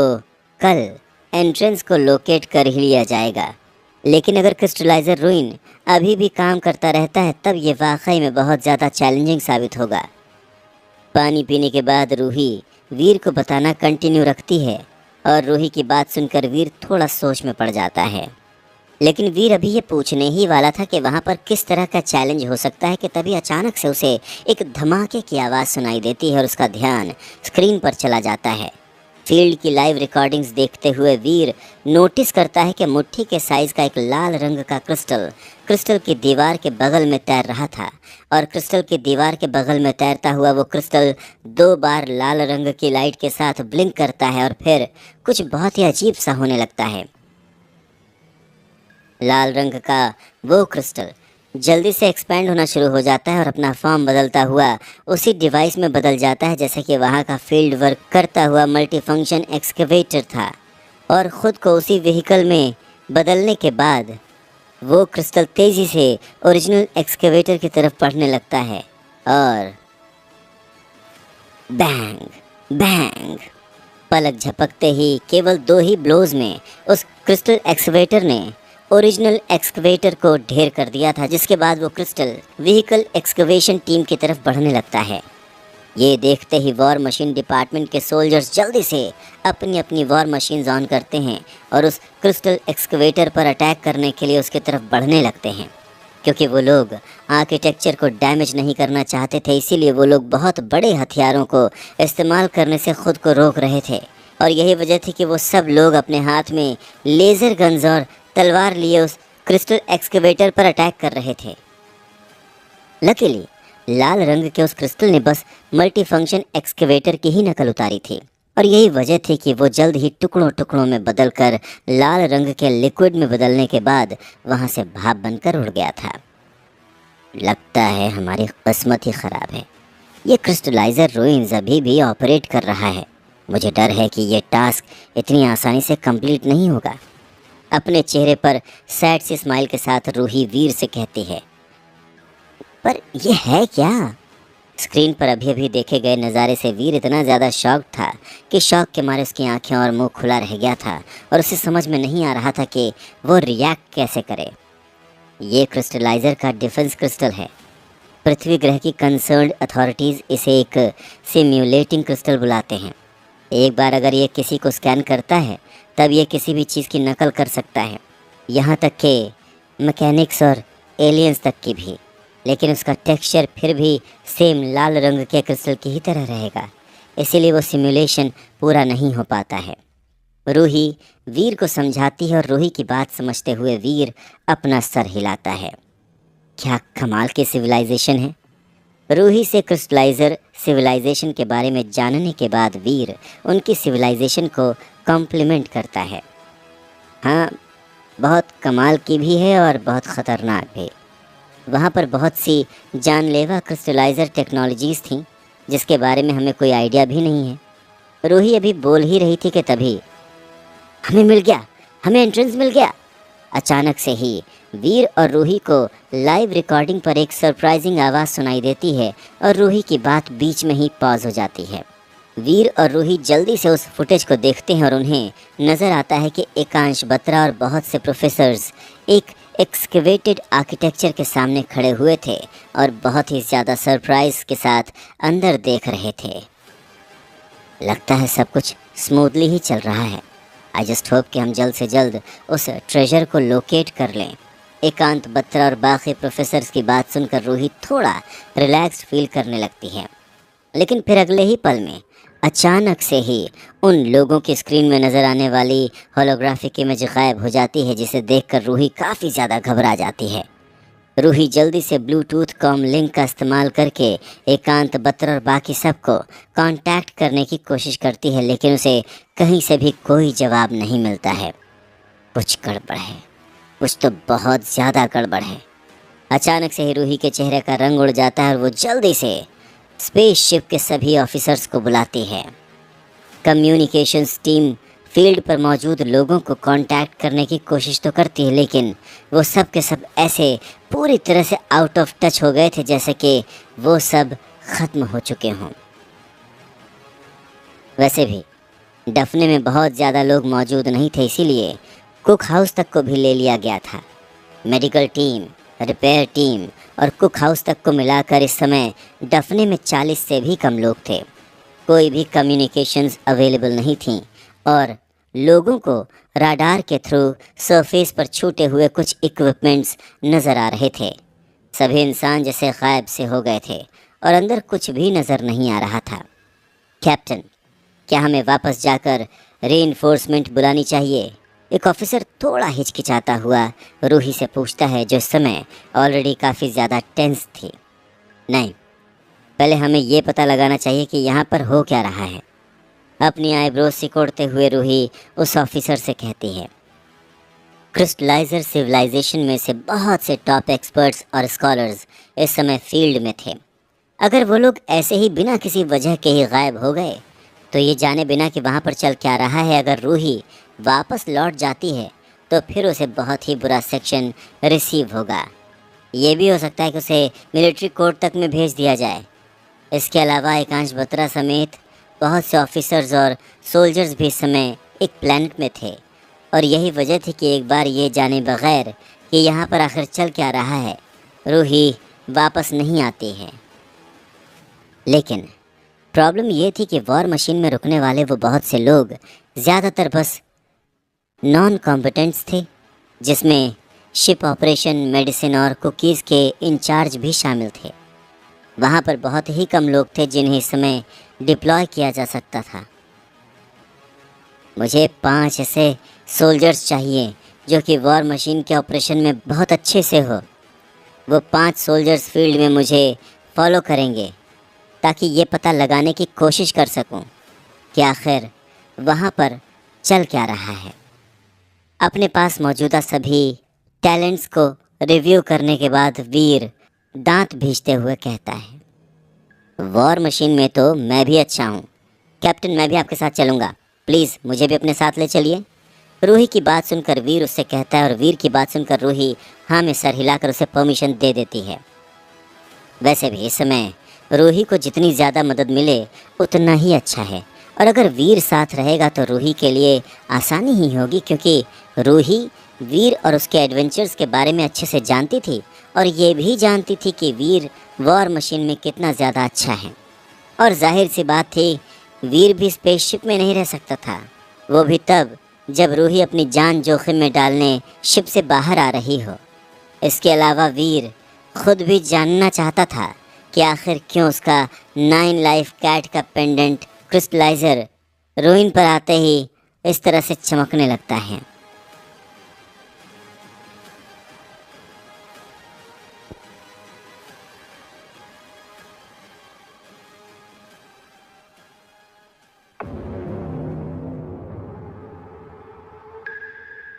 कल एंट्रेंस को लोकेट कर ही लिया जाएगा। लेकिन अगर क्रिस्टलाइजर रूइन अभी भी काम करता रहता है तब ये वाकई में बहुत ज़्यादा चैलेंजिंग साबित होगा। पानी पीने के बाद रूही वीर को बताना कंटिन्यू रखती है और रूही की बात सुनकर वीर थोड़ा सोच में पड़ जाता है। लेकिन वीर अभी ये पूछने ही वाला था कि वहाँ पर किस तरह का चैलेंज हो सकता है कि तभी अचानक से उसे एक धमाके की आवाज़ सुनाई देती है और उसका ध्यान स्क्रीन पर चला जाता है। फील्ड की लाइव रिकॉर्डिंग्स देखते हुए वीर नोटिस करता है कि मुट्ठी के साइज़ का एक लाल रंग का क्रिस्टल की दीवार के बगल में तैर रहा था और क्रिस्टल की दीवार के बगल में तैरता हुआ वो क्रिस्टल 2 बार लाल रंग की लाइट के साथ ब्लिंक करता है और फिर कुछ बहुत ही अजीब सा होने लगता है। लाल रंग का वो क्रिस्टल जल्दी से एक्सपैंड होना शुरू हो जाता है और अपना फॉर्म बदलता हुआ उसी डिवाइस में बदल जाता है जैसे कि वहाँ का फील्ड वर्क करता हुआ मल्टीफंक्शन एक्सकेवेटर था। और ख़ुद को उसी व्हीकल में बदलने के बाद वो क्रिस्टल तेज़ी से ओरिजिनल एक्सकेवेटर की तरफ बढ़ने लगता है और बैंग बैंग, पलक झपकते ही केवल 2 ही ब्लोज में उस क्रिस्टल एक्सकेवेटर ने ओरिजिनल एक्सकेवेटर को ढेर कर दिया था, जिसके बाद वो क्रिस्टल व्हीकल एक्सकेवेशन टीम की तरफ बढ़ने लगता है। ये देखते ही वॉर मशीन डिपार्टमेंट के सोल्जर्स जल्दी से अपनी अपनी वॉर मशीन्स ऑन करते हैं और उस क्रिस्टल एक्सकेवेटर पर अटैक करने के लिए उसकी तरफ बढ़ने लगते हैं। क्योंकि वो लोग आर्किटेक्चर को डैमेज नहीं करना चाहते थे, इसीलिए वो लोग बहुत बड़े हथियारों को इस्तेमाल करने से ख़ुद को रोक रहे थे। और यही वजह थी कि वो सब लोग अपने हाथ में लेज़र गन्स और तलवार लिए उस क्रिस्टल एक्सकेवेटर पर अटैक कर रहे थे। लकीली लाल रंग के उस क्रिस्टल ने बस मल्टीफंक्शन एक्सकेवेटर की ही नकल उतारी थी और यही वजह थी कि वो जल्द ही टुकड़ों टुकड़ों में बदलकर लाल रंग के लिक्विड में बदलने के बाद वहां से भाप बनकर उड़ गया था। लगता है हमारी किस्मत ही ख़राब है। ये क्रिस्टलाइजर रूइंस अभी भी ऑपरेट कर रहा है। मुझे डर है कि ये टास्क इतनी आसानी से कंप्लीट नहीं होगा। अपने चेहरे पर सैड सी स्माइल के साथ रूही वीर से कहती है, पर यह है क्या? स्क्रीन पर अभी अभी देखे गए नज़ारे से वीर इतना ज़्यादा शॉक था कि शॉक के मारे उसकी आंखें और मुंह खुला रह गया था और उसे समझ में नहीं आ रहा था कि वो रिएक्ट कैसे करे। ये क्रिस्टलाइजर का डिफेंस क्रिस्टल है। पृथ्वी ग्रह की कंसर्न्ड अथॉरिटीज़ इसे एक सिम्युलेटिंग क्रिस्टल बुलाते हैं। एक बार अगर ये किसी को स्कैन करता है तब ये किसी भी चीज़ की नकल कर सकता है, यहाँ तक कि मैकेनिक्स और एलियंस तक की भी। लेकिन उसका टेक्सचर फिर भी सेम लाल रंग के क्रिस्टल की ही तरह रहेगा, इसीलिए वो सिमुलेशन पूरा नहीं हो पाता है। रूही वीर को समझाती है और रूही की बात समझते हुए वीर अपना सर हिलाता है। क्या कमाल की सिविलाइजेशन है। रूही से क्रिस्टलाइजर सिविलाइजेशन के बारे में जानने के बाद वीर उनकी सिविलाइजेशन को कॉम्प्लीमेंट करता है। हाँ, बहुत कमाल की भी है और बहुत ख़तरनाक भी। वहाँ पर बहुत सी जानलेवा क्रिस्टलाइजर टेक्नोलॉजीज़ थीं जिसके बारे में हमें कोई आइडिया भी नहीं है। रूही अभी बोल ही रही थी कि तभी हमें मिल गया, हमें एंट्रेंस मिल गया। अचानक से ही वीर और रूही को लाइव रिकॉर्डिंग पर एक सरप्राइजिंग आवाज़ सुनाई देती है और रूही की बात बीच में ही पॉज हो जाती है। वीर और रूही जल्दी से उस फुटेज को देखते हैं और उन्हें नज़र आता है कि एकांश बत्रा और बहुत से प्रोफेसर्स एक एक्सकेवेटेड आर्किटेक्चर के सामने खड़े हुए थे और बहुत ही ज़्यादा सरप्राइज के साथ अंदर देख रहे थे। लगता है सब कुछ स्मूथली ही चल रहा है। आई जस्ट होप कि हम जल्द से जल्द उस ट्रेजर को लोकेट कर लें। एकांत बत्रा और बाकी प्रोफेसर्स की बात सुनकर रूही थोड़ा रिलैक्स्ड फील करने लगती है। लेकिन फिर अगले ही पल में अचानक से ही उन लोगों की स्क्रीन में नज़र आने वाली होलोग्राफिक इमेज गायब हो जाती है, जिसे देखकर रूही काफ़ी ज़्यादा घबरा जाती है। रूही जल्दी से ब्लूटूथ कॉम लिंक का इस्तेमाल करके एकांत बत्रा और बाकी सबको कांटेक्ट करने की कोशिश करती है, लेकिन उसे कहीं से भी कोई जवाब नहीं मिलता है। कुछ गड़बड़ है, कुछ तो बहुत ज़्यादा गड़बड़ है। अचानक से ही रूही के चेहरे का रंग उड़ जाता है और वो जल्दी से स्पेसशिप के सभी ऑफिसर्स को बुलाती है। कम्युनिकेशंस टीम फील्ड पर मौजूद लोगों को कांटेक्ट करने की कोशिश तो करती है, लेकिन वो सब के सब ऐसे पूरी तरह से आउट ऑफ टच हो गए थे जैसे कि वो सब ख़त्म हो चुके हों। वैसे भी डफने में बहुत ज़्यादा लोग मौजूद नहीं थे, इसीलिए कुक हाउस तक को भी ले लिया गया था। मेडिकल टीम, रिपेयर टीम और कुक हाउस तक को मिलाकर इस समय डफने में 40 से भी कम लोग थे। कोई भी कम्युनिकेशंस अवेलेबल नहीं थी और लोगों को राडार के थ्रू सरफेस पर छूटे हुए कुछ इक्विपमेंट्स नज़र आ रहे थे। सभी इंसान जैसे गायब से हो गए थे और अंदर कुछ भी नज़र नहीं आ रहा था। कैप्टन, क्या हमें वापस जाकर रीइंफोर्समेंट बुलानी चाहिए? एक ऑफिसर थोड़ा हिचकिचाता हुआ रूही से पूछता है, जो इस समय ऑलरेडी काफ़ी ज़्यादा टेंस थी। नहीं, पहले हमें ये पता लगाना चाहिए कि यहाँ पर हो क्या रहा है। अपनी आईब्रोज सिकोड़ते हुए रूही उस ऑफिसर से कहती है। क्रिस्टलाइजर सिविलाइजेशन में से बहुत से टॉप एक्सपर्ट्स और स्कॉलर्स इस समय फील्ड में थे। अगर वो लोग ऐसे ही बिना किसी वजह के ही गायब हो गए तो ये जाने बिना कि वहाँ पर चल क्या रहा है, अगर रूही वापस लौट जाती है तो फिर उसे बहुत ही बुरा सेक्शन रिसीव होगा। ये भी हो सकता है कि उसे मिलिट्री कोर्ट तक में भेज दिया जाए। इसके अलावा एकांश बत्रा समेत बहुत से ऑफिसर्स और सोल्जर्स भी इस समय एक प्लैनेट में थे और यही वजह थी कि एक बार ये जाने बगैर कि यहाँ पर आखिर चल क्या रहा है, रूही वापस नहीं आती है। लेकिन प्रॉब्लम ये थी कि वॉर मशीन में रुकने वाले वो बहुत से लोग ज़्यादातर बस नॉन कॉम्पिटेंट्स थे, जिसमें शिप ऑपरेशन, मेडिसिन और कुकीज़ के इंचार्ज भी शामिल थे। वहाँ पर बहुत ही कम लोग थे जिन्हें इस समय डिप्लॉय किया जा सकता था। मुझे 5 ऐसे सोल्जर्स चाहिए जो कि वॉर मशीन के ऑपरेशन में बहुत अच्छे से हो। वो 5 सोल्जर्स फील्ड में मुझे फॉलो करेंगे ताकि ये पता लगाने की कोशिश कर सकूं कि आखिर वहाँ पर चल क्या रहा है। अपने पास मौजूदा सभी टैलेंट्स को रिव्यू करने के बाद वीर दांत भींचते हुए कहता है, वॉर मशीन में तो मैं भी अच्छा हूँ। कैप्टन, मैं भी आपके साथ चलूँगा, प्लीज़ मुझे भी अपने साथ ले चलिए। रूही की बात सुनकर वीर उससे कहता है और वीर की बात सुनकर रूही हाँ में सर हिलाकर उसे परमिशन दे देती है। वैसे भी इस समय रूही को जितनी ज़्यादा मदद मिले उतना ही अच्छा है और अगर वीर साथ रहेगा तो रूही के लिए आसानी ही होगी, क्योंकि रूही वीर और उसके एडवेंचर्स के बारे में अच्छे से जानती थी और ये भी जानती थी कि वीर वॉर मशीन में कितना ज़्यादा अच्छा है। और जाहिर सी बात थी, वीर भी स्पेसशिप में नहीं रह सकता था, वो भी तब जब रूही अपनी जान जोखिम में डालने शिप से बाहर आ रही हो। इसके अलावा वीर खुद भी जानना चाहता था कि आखिर क्यों उसका 9 लाइफ कैट का पेंडेंट क्रिस्टलाइजर रूइन पर आते ही इस तरह से चमकने लगता है।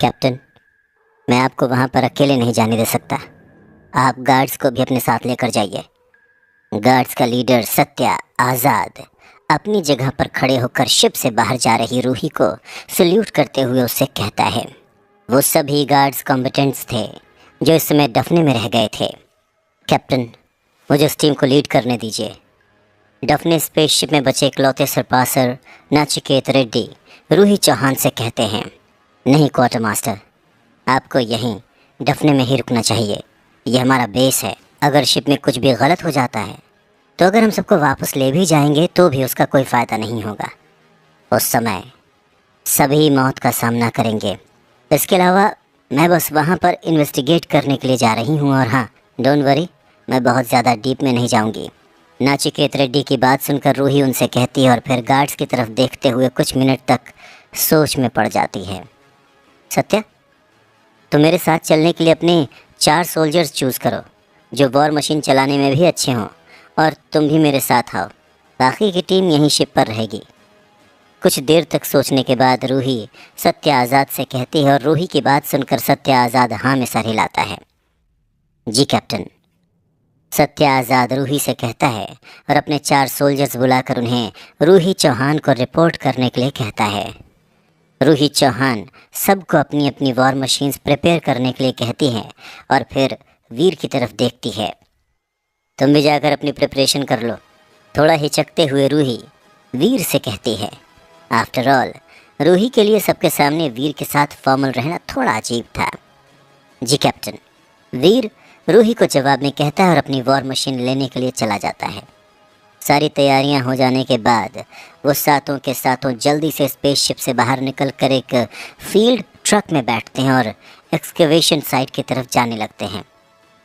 कैप्टन, मैं आपको वहाँ पर अकेले नहीं जाने दे सकता। आप गार्ड्स को भी अपने साथ लेकर जाइए। गार्ड्स का लीडर सत्या आज़ाद अपनी जगह पर खड़े होकर शिप से बाहर जा रही रूही को सल्यूट करते हुए उससे कहता है। वो सभी गार्ड्स कॉम्पिटेंट्स थे जो इस समय डफने में रह गए थे। कैप्टन, मुझे उस टीम को लीड करने दीजिए। डफने स्पेसशिप में बचे इकलौते सरपासर नाचिकेत रेड्डी रूही चौहान से कहते हैं, नहीं क्वार्टर मास्टर, आपको यहीं डफने में ही रुकना चाहिए। यह हमारा बेस है। अगर शिप में कुछ भी गलत हो जाता है तो अगर हम सबको वापस ले भी जाएंगे तो भी उसका कोई फ़ायदा नहीं होगा। उस समय सभी मौत का सामना करेंगे। इसके अलावा मैं बस वहाँ पर इन्वेस्टिगेट करने के लिए जा रही हूँ और हाँ, डोंट वरी, मैं बहुत ज़्यादा डीप में नहीं जाऊँगी। नाचिकेत रेड्डी की बात सुनकर रूही उनसे कहती है और फिर गार्ड्स की तरफ देखते हुए कुछ मिनट तक सोच में पड़ जाती है। सत्या, तो मेरे साथ चलने के लिए अपने 4 सोल्जर्स चूज़ करो जो वॉर मशीन चलाने में भी अच्छे हों, और तुम भी मेरे साथ आओ। बाकी की टीम यहीं शिप पर रहेगी। कुछ देर तक सोचने के बाद रूही सत्या आज़ाद से कहती है और रूही की बात सुनकर सत्या आज़ाद हाँ में सर हिलाता है। जी कैप्टन। सत्या आज़ाद रूही से कहता है और अपने 4 सोल्जर्स बुलाकर उन्हें रूही चौहान को रिपोर्ट करने के लिए कहता है। रूही चौहान सबको अपनी अपनी वॉर मशीन्स प्रिपेयर करने के लिए कहती हैं और फिर वीर की तरफ देखती है। तुम भी जाकर अपनी प्रिपरेशन कर लो, थोड़ा हिचकते हुए रूही वीर से कहती है। आफ्टर ऑल रूही के लिए सबके सामने वीर के साथ फॉर्मल रहना थोड़ा अजीब था। जी कैप्टन, वीर रूही को जवाब में कहता है और अपनी वॉर मशीन लेने के लिए चला जाता है। सारी तैयारियां हो जाने के बाद वो सातों के सातों जल्दी से स्पेसशिप से बाहर निकलकर एक फील्ड ट्रक में बैठते हैं और एक्सकेवेशन साइट की तरफ जाने लगते हैं।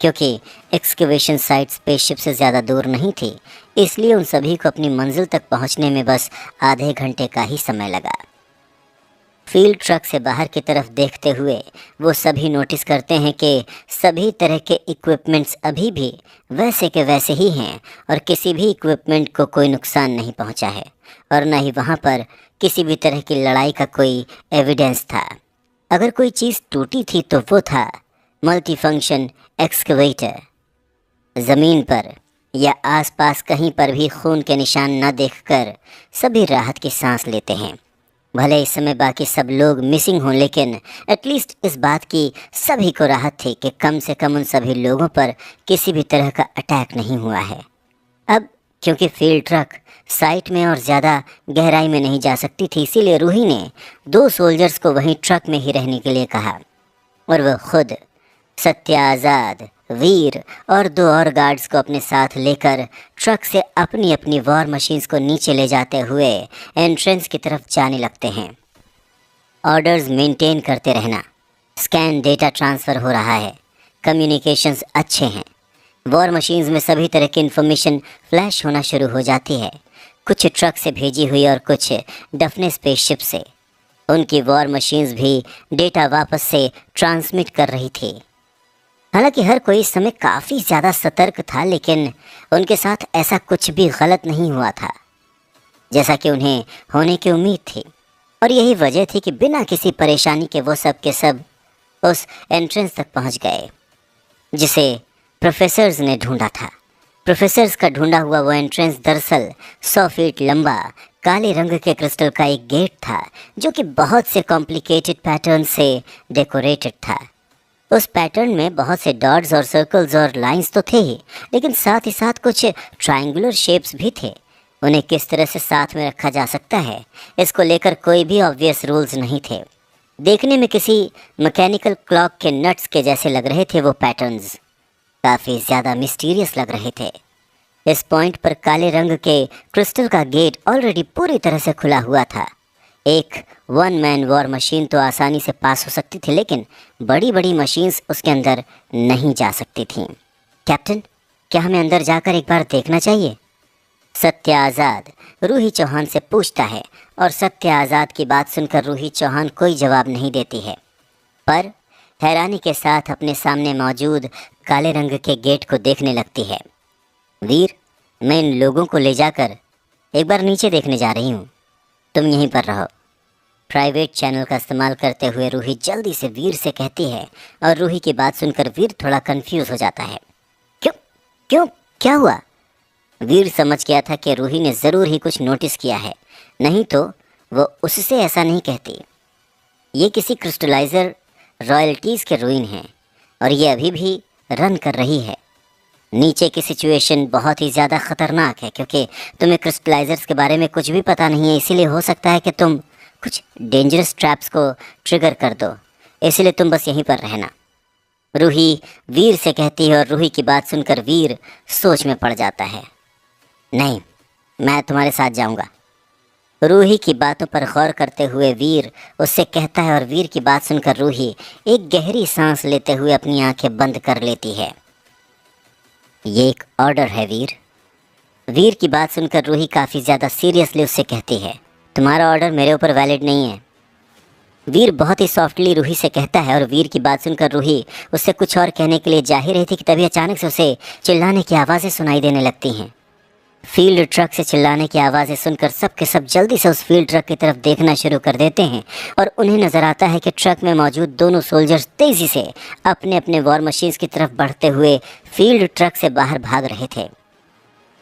क्योंकि एक्सकेवेशन साइट स्पेसशिप से ज़्यादा दूर नहीं थी, इसलिए उन सभी को अपनी मंजिल तक पहुंचने में बस आधे घंटे का ही समय लगा। फील्ड ट्रक से बाहर की तरफ देखते हुए वो सभी नोटिस करते हैं कि सभी तरह के इक्विपमेंट्स अभी भी वैसे के वैसे ही हैं और किसी भी इक्विपमेंट को कोई नुकसान नहीं पहुंचा है और न ही वहां पर किसी भी तरह की लड़ाई का कोई एविडेंस था। अगर कोई चीज़ टूटी थी तो वो था मल्टी फंक्शन एक्सकवेटर। ज़मीन पर या आसपास कहीं पर भी खून के निशान न देखकर सभी राहत की सांस लेते हैं। भले इस समय बाकी सब लोग मिसिंग हों, लेकिन एटलीस्ट इस बात की सभी को राहत थी कि कम से कम उन सभी लोगों पर किसी भी तरह का अटैक नहीं हुआ है। अब क्योंकि फील्ड ट्रक साइट में और ज़्यादा गहराई में नहीं जा सकती थी, इसीलिए रूही ने 2 सोल्जर्स को वहीं ट्रक में ही रहने के लिए कहा और वह खुद सत्या आज़ाद, वीर और 2 और गार्ड्स को अपने साथ लेकर ट्रक से अपनी अपनी वॉर मशीन्स को नीचे ले जाते हुए एंट्रेंस की तरफ जाने लगते हैं। ऑर्डर्स मेंटेन करते रहना, स्कैन डेटा ट्रांसफ़र हो रहा है, कम्युनिकेशंस अच्छे हैं। वॉर मशीन्स में सभी तरह की इन्फॉर्मेशन फ्लैश होना शुरू हो जाती है, कुछ ट्रक से भेजी हुई और कुछ डफने स्पेसशिप से। उनकी वॉर मशीन्स भी डेटा वापस से ट्रांसमिट कर रही थी। हालांकि हर कोई इस समय काफ़ी ज़्यादा सतर्क था, लेकिन उनके साथ ऐसा कुछ भी गलत नहीं हुआ था जैसा कि उन्हें होने की उम्मीद थी। और यही वजह थी कि बिना किसी परेशानी के वो सब के सब उस एंट्रेंस तक पहुंच गए जिसे प्रोफेसर्स ने ढूंढा था। प्रोफेसर्स का ढूंढा हुआ वो एंट्रेंस दरअसल 100 फीट लंबा काले रंग के क्रिस्टल का एक गेट था, जो कि बहुत से कॉम्प्लिकेटेड पैटर्न से डेकोरेटेड था। उस पैटर्न में बहुत से डॉट्स और सर्कल्स और लाइंस तो थे ही, लेकिन साथ ही साथ कुछ ट्रायंगुलर शेप्स भी थे। उन्हें किस तरह से साथ में रखा जा सकता है, इसको लेकर कोई भी ऑब्वियस रूल्स नहीं थे। देखने में किसी मैकेनिकल क्लॉक के नट्स के जैसे लग रहे थे वो पैटर्न्स, काफ़ी ज़्यादा मिस्टीरियस लग रहे थे। इस पॉइंट पर काले रंग के क्रिस्टल का गेट ऑलरेडी पूरी तरह से खुला हुआ था। एक 1 मैन वॉर मशीन तो आसानी से पास हो सकती थी, लेकिन बड़ी बड़ी मशीन्स उसके अंदर नहीं जा सकती थीं। कैप्टन, क्या हमें अंदर जाकर एक बार देखना चाहिए? सत्य आज़ाद रूही चौहान से पूछता है और सत्य आज़ाद की बात सुनकर रूही चौहान कोई जवाब नहीं देती है, पर हैरानी के साथ अपने सामने मौजूद काले रंग के गेट को देखने लगती है। वीर, मैं इन लोगों को ले जाकर एक बार नीचे देखने जा रही हूँ, तुम यहीं पर रहो। प्राइवेट चैनल का इस्तेमाल करते हुए रूही जल्दी से वीर से कहती है और रूही की बात सुनकर वीर थोड़ा कंफ्यूज हो जाता है। क्यों क्यों क्या हुआ? वीर समझ गया था कि रूही ने ज़रूर ही कुछ नोटिस किया है, नहीं तो वो उससे ऐसा नहीं कहती। ये किसी क्रिस्टलाइजर रॉयल्टीज़ के रूइन हैं और ये अभी भी रन कर रही है। नीचे की सिचुएशन बहुत ही ज़्यादा ख़तरनाक है, क्योंकि तुम्हें क्रिस्टलाइजर्स के बारे में कुछ भी पता नहीं है, इसीलिए हो सकता है कि तुम कुछ डेंजरस ट्रैप्स को ट्रिगर कर दो, इसलिए तुम बस यहीं पर रहना, रूही वीर से कहती है। और रूही की बात सुनकर वीर सोच में पड़ जाता है। नहीं, मैं तुम्हारे साथ जाऊंगा। रूही की बातों पर गौर करते हुए वीर उससे कहता है और वीर की बात सुनकर रूही एक गहरी सांस लेते हुए अपनी आंखें बंद कर लेती है। ये एक ऑर्डर है वीर। वीर की बात सुनकर रूही काफ़ी ज़्यादा सीरियसली उससे कहती है, तुम्हारा ऑर्डर मेरे ऊपर वैलिड नहीं है। वीर बहुत ही सॉफ्टली रूही से कहता है और वीर की बात सुनकर रूही उससे कुछ और कहने के लिए जा ही रही थी कि तभी अचानक से उसे चिल्लाने की आवाज़ें सुनाई देने लगती हैं। फील्ड ट्रक से चिल्लाने की आवाज़ें सुनकर सब के सब जल्दी से उस फील्ड ट्रक की तरफ देखना शुरू कर देते हैं और उन्हें नज़र आता है कि ट्रक में मौजूद दोनों सोल्जर्स तेज़ी से अपने अपने वॉर मशीन्स की तरफ बढ़ते हुए फील्ड ट्रक से बाहर भाग रहे थे।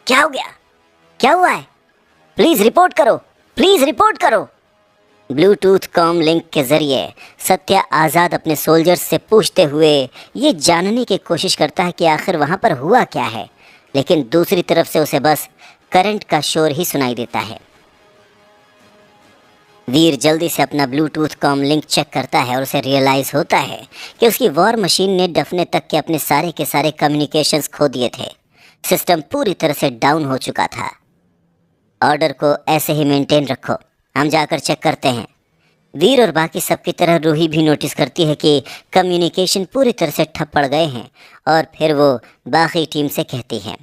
क्या हो गया? क्या हुआ है? प्लीज़ रिपोर्ट करो, प्लीज़ रिपोर्ट करो। ब्लूटूथ कॉम लिंक के जरिए सत्या आज़ाद अपने सोल्जर्स से पूछते हुए ये जानने की कोशिश करता है कि आखिर वहाँ पर हुआ क्या है, लेकिन दूसरी तरफ से उसे बस करंट का शोर ही सुनाई देता है। वीर जल्दी से अपना ब्लूटूथ कॉम लिंक चेक करता है और उसे रियलाइज़ होता है कि उसकी वॉर मशीन ने दफने तक के अपने सारे के सारे कम्युनिकेशंस खो दिए थे। सिस्टम पूरी तरह से डाउन हो चुका था। ऑर्डर को ऐसे ही मेंटेन रखो, हम जाकर चेक करते हैं। वीर और बाकी सबकी तरह रूही भी नोटिस करती है कि कम्युनिकेशन पूरी तरह से ठप पड़ गए हैं और फिर वो बाकी टीम से कहती है।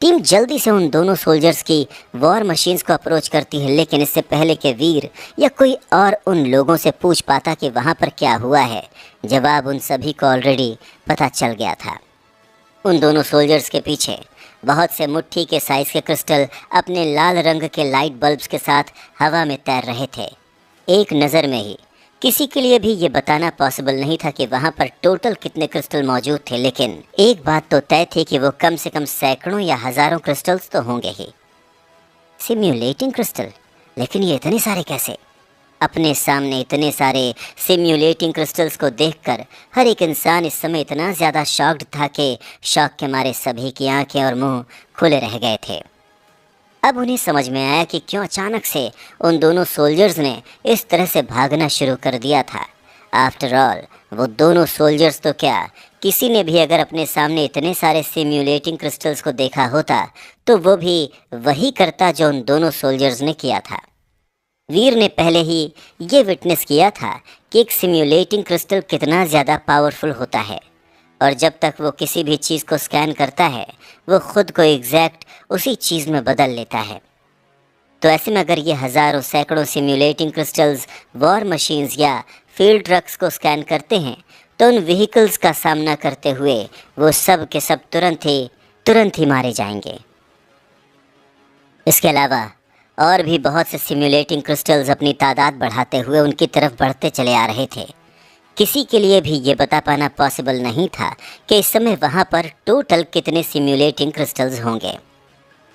टीम जल्दी से उन दोनों सोल्जर्स की वॉर मशीन्स को अप्रोच करती है, लेकिन इससे पहले कि वीर या कोई और उन लोगों से पूछ पाता कि वहाँ पर क्या हुआ है, जवाब उन सभी को ऑलरेडी पता चल गया था। उन दोनों सोल्जर्स के पीछे बहुत से मुट्ठी के साइज़ के क्रिस्टल अपने लाल रंग के लाइट बल्ब्स के साथ हवा में तैर रहे थे। एक नज़र में ही किसी के लिए भी ये बताना पॉसिबल नहीं था कि वहाँ पर टोटल कितने क्रिस्टल मौजूद थे, लेकिन एक बात तो तय थी कि वो कम से कम सैकड़ों या हज़ारों क्रिस्टल्स तो होंगे ही। सिम्युलेटिंग क्रिस्टल, लेकिन ये इतने सारे कैसे? अपने सामने इतने सारे सिम्युलेटिंग क्रिस्टल्स को देखकर हर एक इंसान इस समय इतना ज़्यादा शॉक्ड था कि शॉक के मारे सभी की आंखें और मुंह खुले रह गए थे। अब उन्हें समझ में आया कि क्यों अचानक से उन दोनों सोल्जर्स ने इस तरह से भागना शुरू कर दिया था। आफ्टर ऑल वो दोनों सोल्जर्स तो क्या, किसी ने भी अगर अपने सामने इतने सारे सिम्युलेटिंग क्रिस्टल्स को देखा होता तो वो भी वही करता जो उन दोनों सोल्जर्स ने किया था। वीर ने पहले ही ये विटनेस किया था कि एक सिम्युलेटिंग क्रिस्टल कितना ज़्यादा पावरफुल होता है, और जब तक वो किसी भी चीज़ को स्कैन करता है वो खुद को एग्जैक्ट उसी चीज़ में बदल लेता है। तो ऐसे में अगर ये हज़ारों सैकड़ों सिम्युलेटिंग क्रिस्टल्स वॉर मशीन्स या फील्ड ट्रक्स को स्कैन करते हैं तो उन व्हीकल्स का सामना करते हुए वो सब के सब तुरंत ही मारे जाएंगे। इसके अलावा और भी बहुत से सिम्युलेटिंग क्रिस्टल्स अपनी तादाद बढ़ाते हुए उनकी तरफ बढ़ते चले आ रहे थे। किसी के लिए भी ये बता पाना पॉसिबल नहीं था कि इस समय वहाँ पर टोटल कितने सिम्युलेटिंग क्रिस्टल्स होंगे।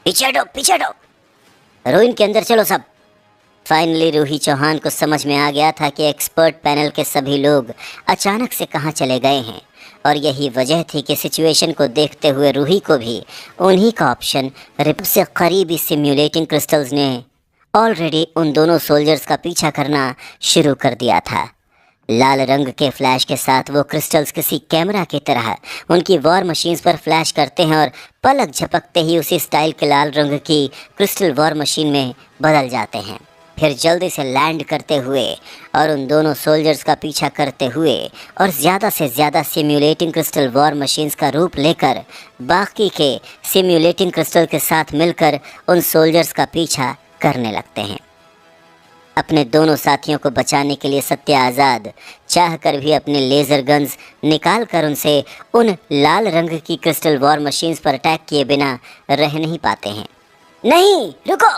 पीछे हटो, रूइन के अंदर चलो सब। फाइनली रूही चौहान को समझ में आ गया था कि एक्सपर्ट पैनल के सभी लोग अचानक से कहाँ चले गए हैं, और यही वजह थी कि सिचुएशन को देखते हुए रूही को भी उन्हीं का ऑप्शन रिप से करीबी सिम्युलेटिंग क्रिस्टल्स ने ऑलरेडी उन दोनों सोल्जर्स का पीछा करना शुरू कर दिया था। लाल रंग के फ्लैश के साथ वो क्रिस्टल्स किसी कैमरा की तरह उनकी वॉर मशीन्स पर फ्लैश करते हैं और पलक झपकते ही उसी स्टाइल के लाल रंग की क्रिस्टल वॉर मशीन में बदल जाते हैं। फिर जल्दी से लैंड करते हुए और उन दोनों सोल्जर्स का पीछा करते हुए और ज़्यादा से ज़्यादा सिम्युलेटिंग क्रिस्टल वॉर मशीन्स का रूप लेकर बाकी के सिम्युलेटिंग क्रिस्टल के साथ मिलकर उन सोल्जर्स का पीछा करने लगते हैं। अपने दोनों साथियों को बचाने के लिए सत्या आज़ाद चाहकर भी अपने लेज़र गन्स निकाल कर उनसे उन लाल रंग की क्रिस्टल वॉर मशीन्स पर अटैक किए बिना रह नहीं पाते हैं। नहीं रुको,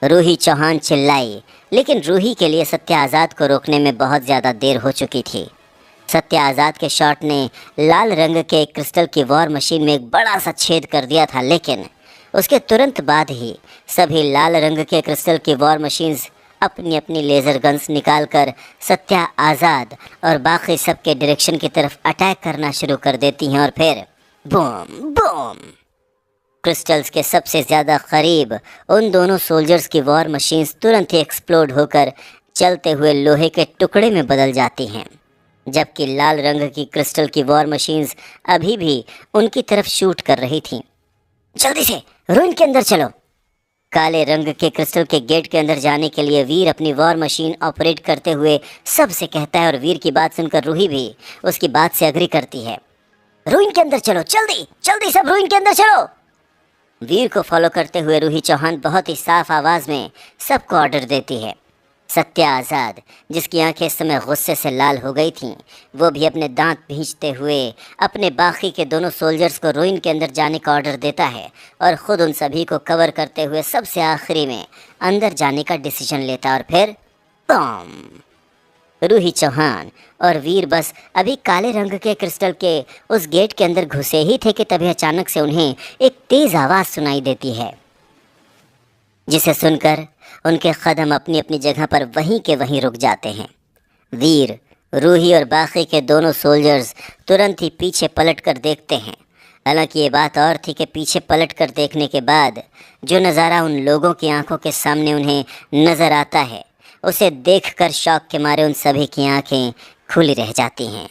रूही चौहान चिल्लाई, लेकिन रूही के लिए सत्या आज़ाद को रोकने में बहुत ज़्यादा देर हो चुकी थी। सत्या आज़ाद के शॉट ने लाल रंग के क्रिस्टल की वॉर मशीन में एक बड़ा सा छेद कर दिया था, लेकिन उसके तुरंत बाद ही सभी लाल रंग के क्रिस्टल की वॉर मशीन्स अपनी अपनी लेज़र गन्स निकालकर सत्या आज़ाद और बाकी सब के डायरेक्शन की तरफ अटैक करना शुरू कर देती हैं, और फिर बूम बूम क्रिस्टल्स के सबसे ज़्यादा करीब उन दोनों सोल्जर्स की वॉर मशीन्स तुरंत ही एक्सप्लोड होकर चलते हुए लोहे के टुकड़े में बदल जाती हैं, जबकि लाल रंग की क्रिस्टल की वॉर मशीन्स अभी भी उनकी तरफ शूट कर रही थीं। जल्दी से रूइन के अंदर चलो। काले रंग के क्रिस्टल के गेट के अंदर जाने के लिए वीर अपनी वॉर मशीन ऑपरेट करते हुए सबसे कहता है, और वीर की बात सुनकर रूही भी उसकी बात से एग्री करती है। रूइन के अंदर चलो, जल्दी सब रूइन के अंदर चलो। वीर को फॉलो करते हुए रूही चौहान बहुत ही साफ आवाज़ में सबको ऑर्डर देती है। सत्या आज़ाद, जिसकी आंखें इस समय गुस्से से लाल हो गई थीं, वो भी अपने दांत भींचते हुए अपने बाकी के दोनों सोल्जर्स को रूइन के अंदर जाने का ऑर्डर देता है और ख़ुद उन सभी को कवर करते हुए सबसे आखिरी में अंदर जाने का डिसीजन लेता है। और फिर बम! रूही चौहान और वीर बस अभी काले रंग के क्रिस्टल के उस गेट के अंदर घुसे ही थे कि तभी अचानक से उन्हें एक तेज़ आवाज़ सुनाई देती है। जिसे सुनकर उनके कदम अपनी अपनी जगह पर वहीं के वहीं रुक जाते हैं। वीर, रूही और बाकी के दोनों सोल्जर्स तुरंत ही पीछे पलट कर देखते हैं। हालांकि ये बात और थी कि पीछे पलट कर देखने के बाद जो नज़ारा उन लोगों की आंखों के सामने उन्हें नज़र आता है, उसे देखकर शौक के मारे उन सभी की आंखें खुली रह जाती हैं।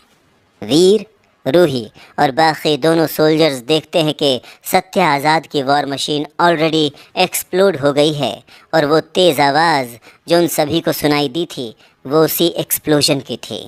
वीर, रूही और बाकी दोनों सोल्जर्स देखते हैं कि सत्य आज़ाद की वॉर मशीन ऑलरेडी एक्सप्लोड हो गई है और वो तेज़ आवाज़ जो उन सभी को सुनाई दी थी वो उसी एक्सप्लोजन की थी।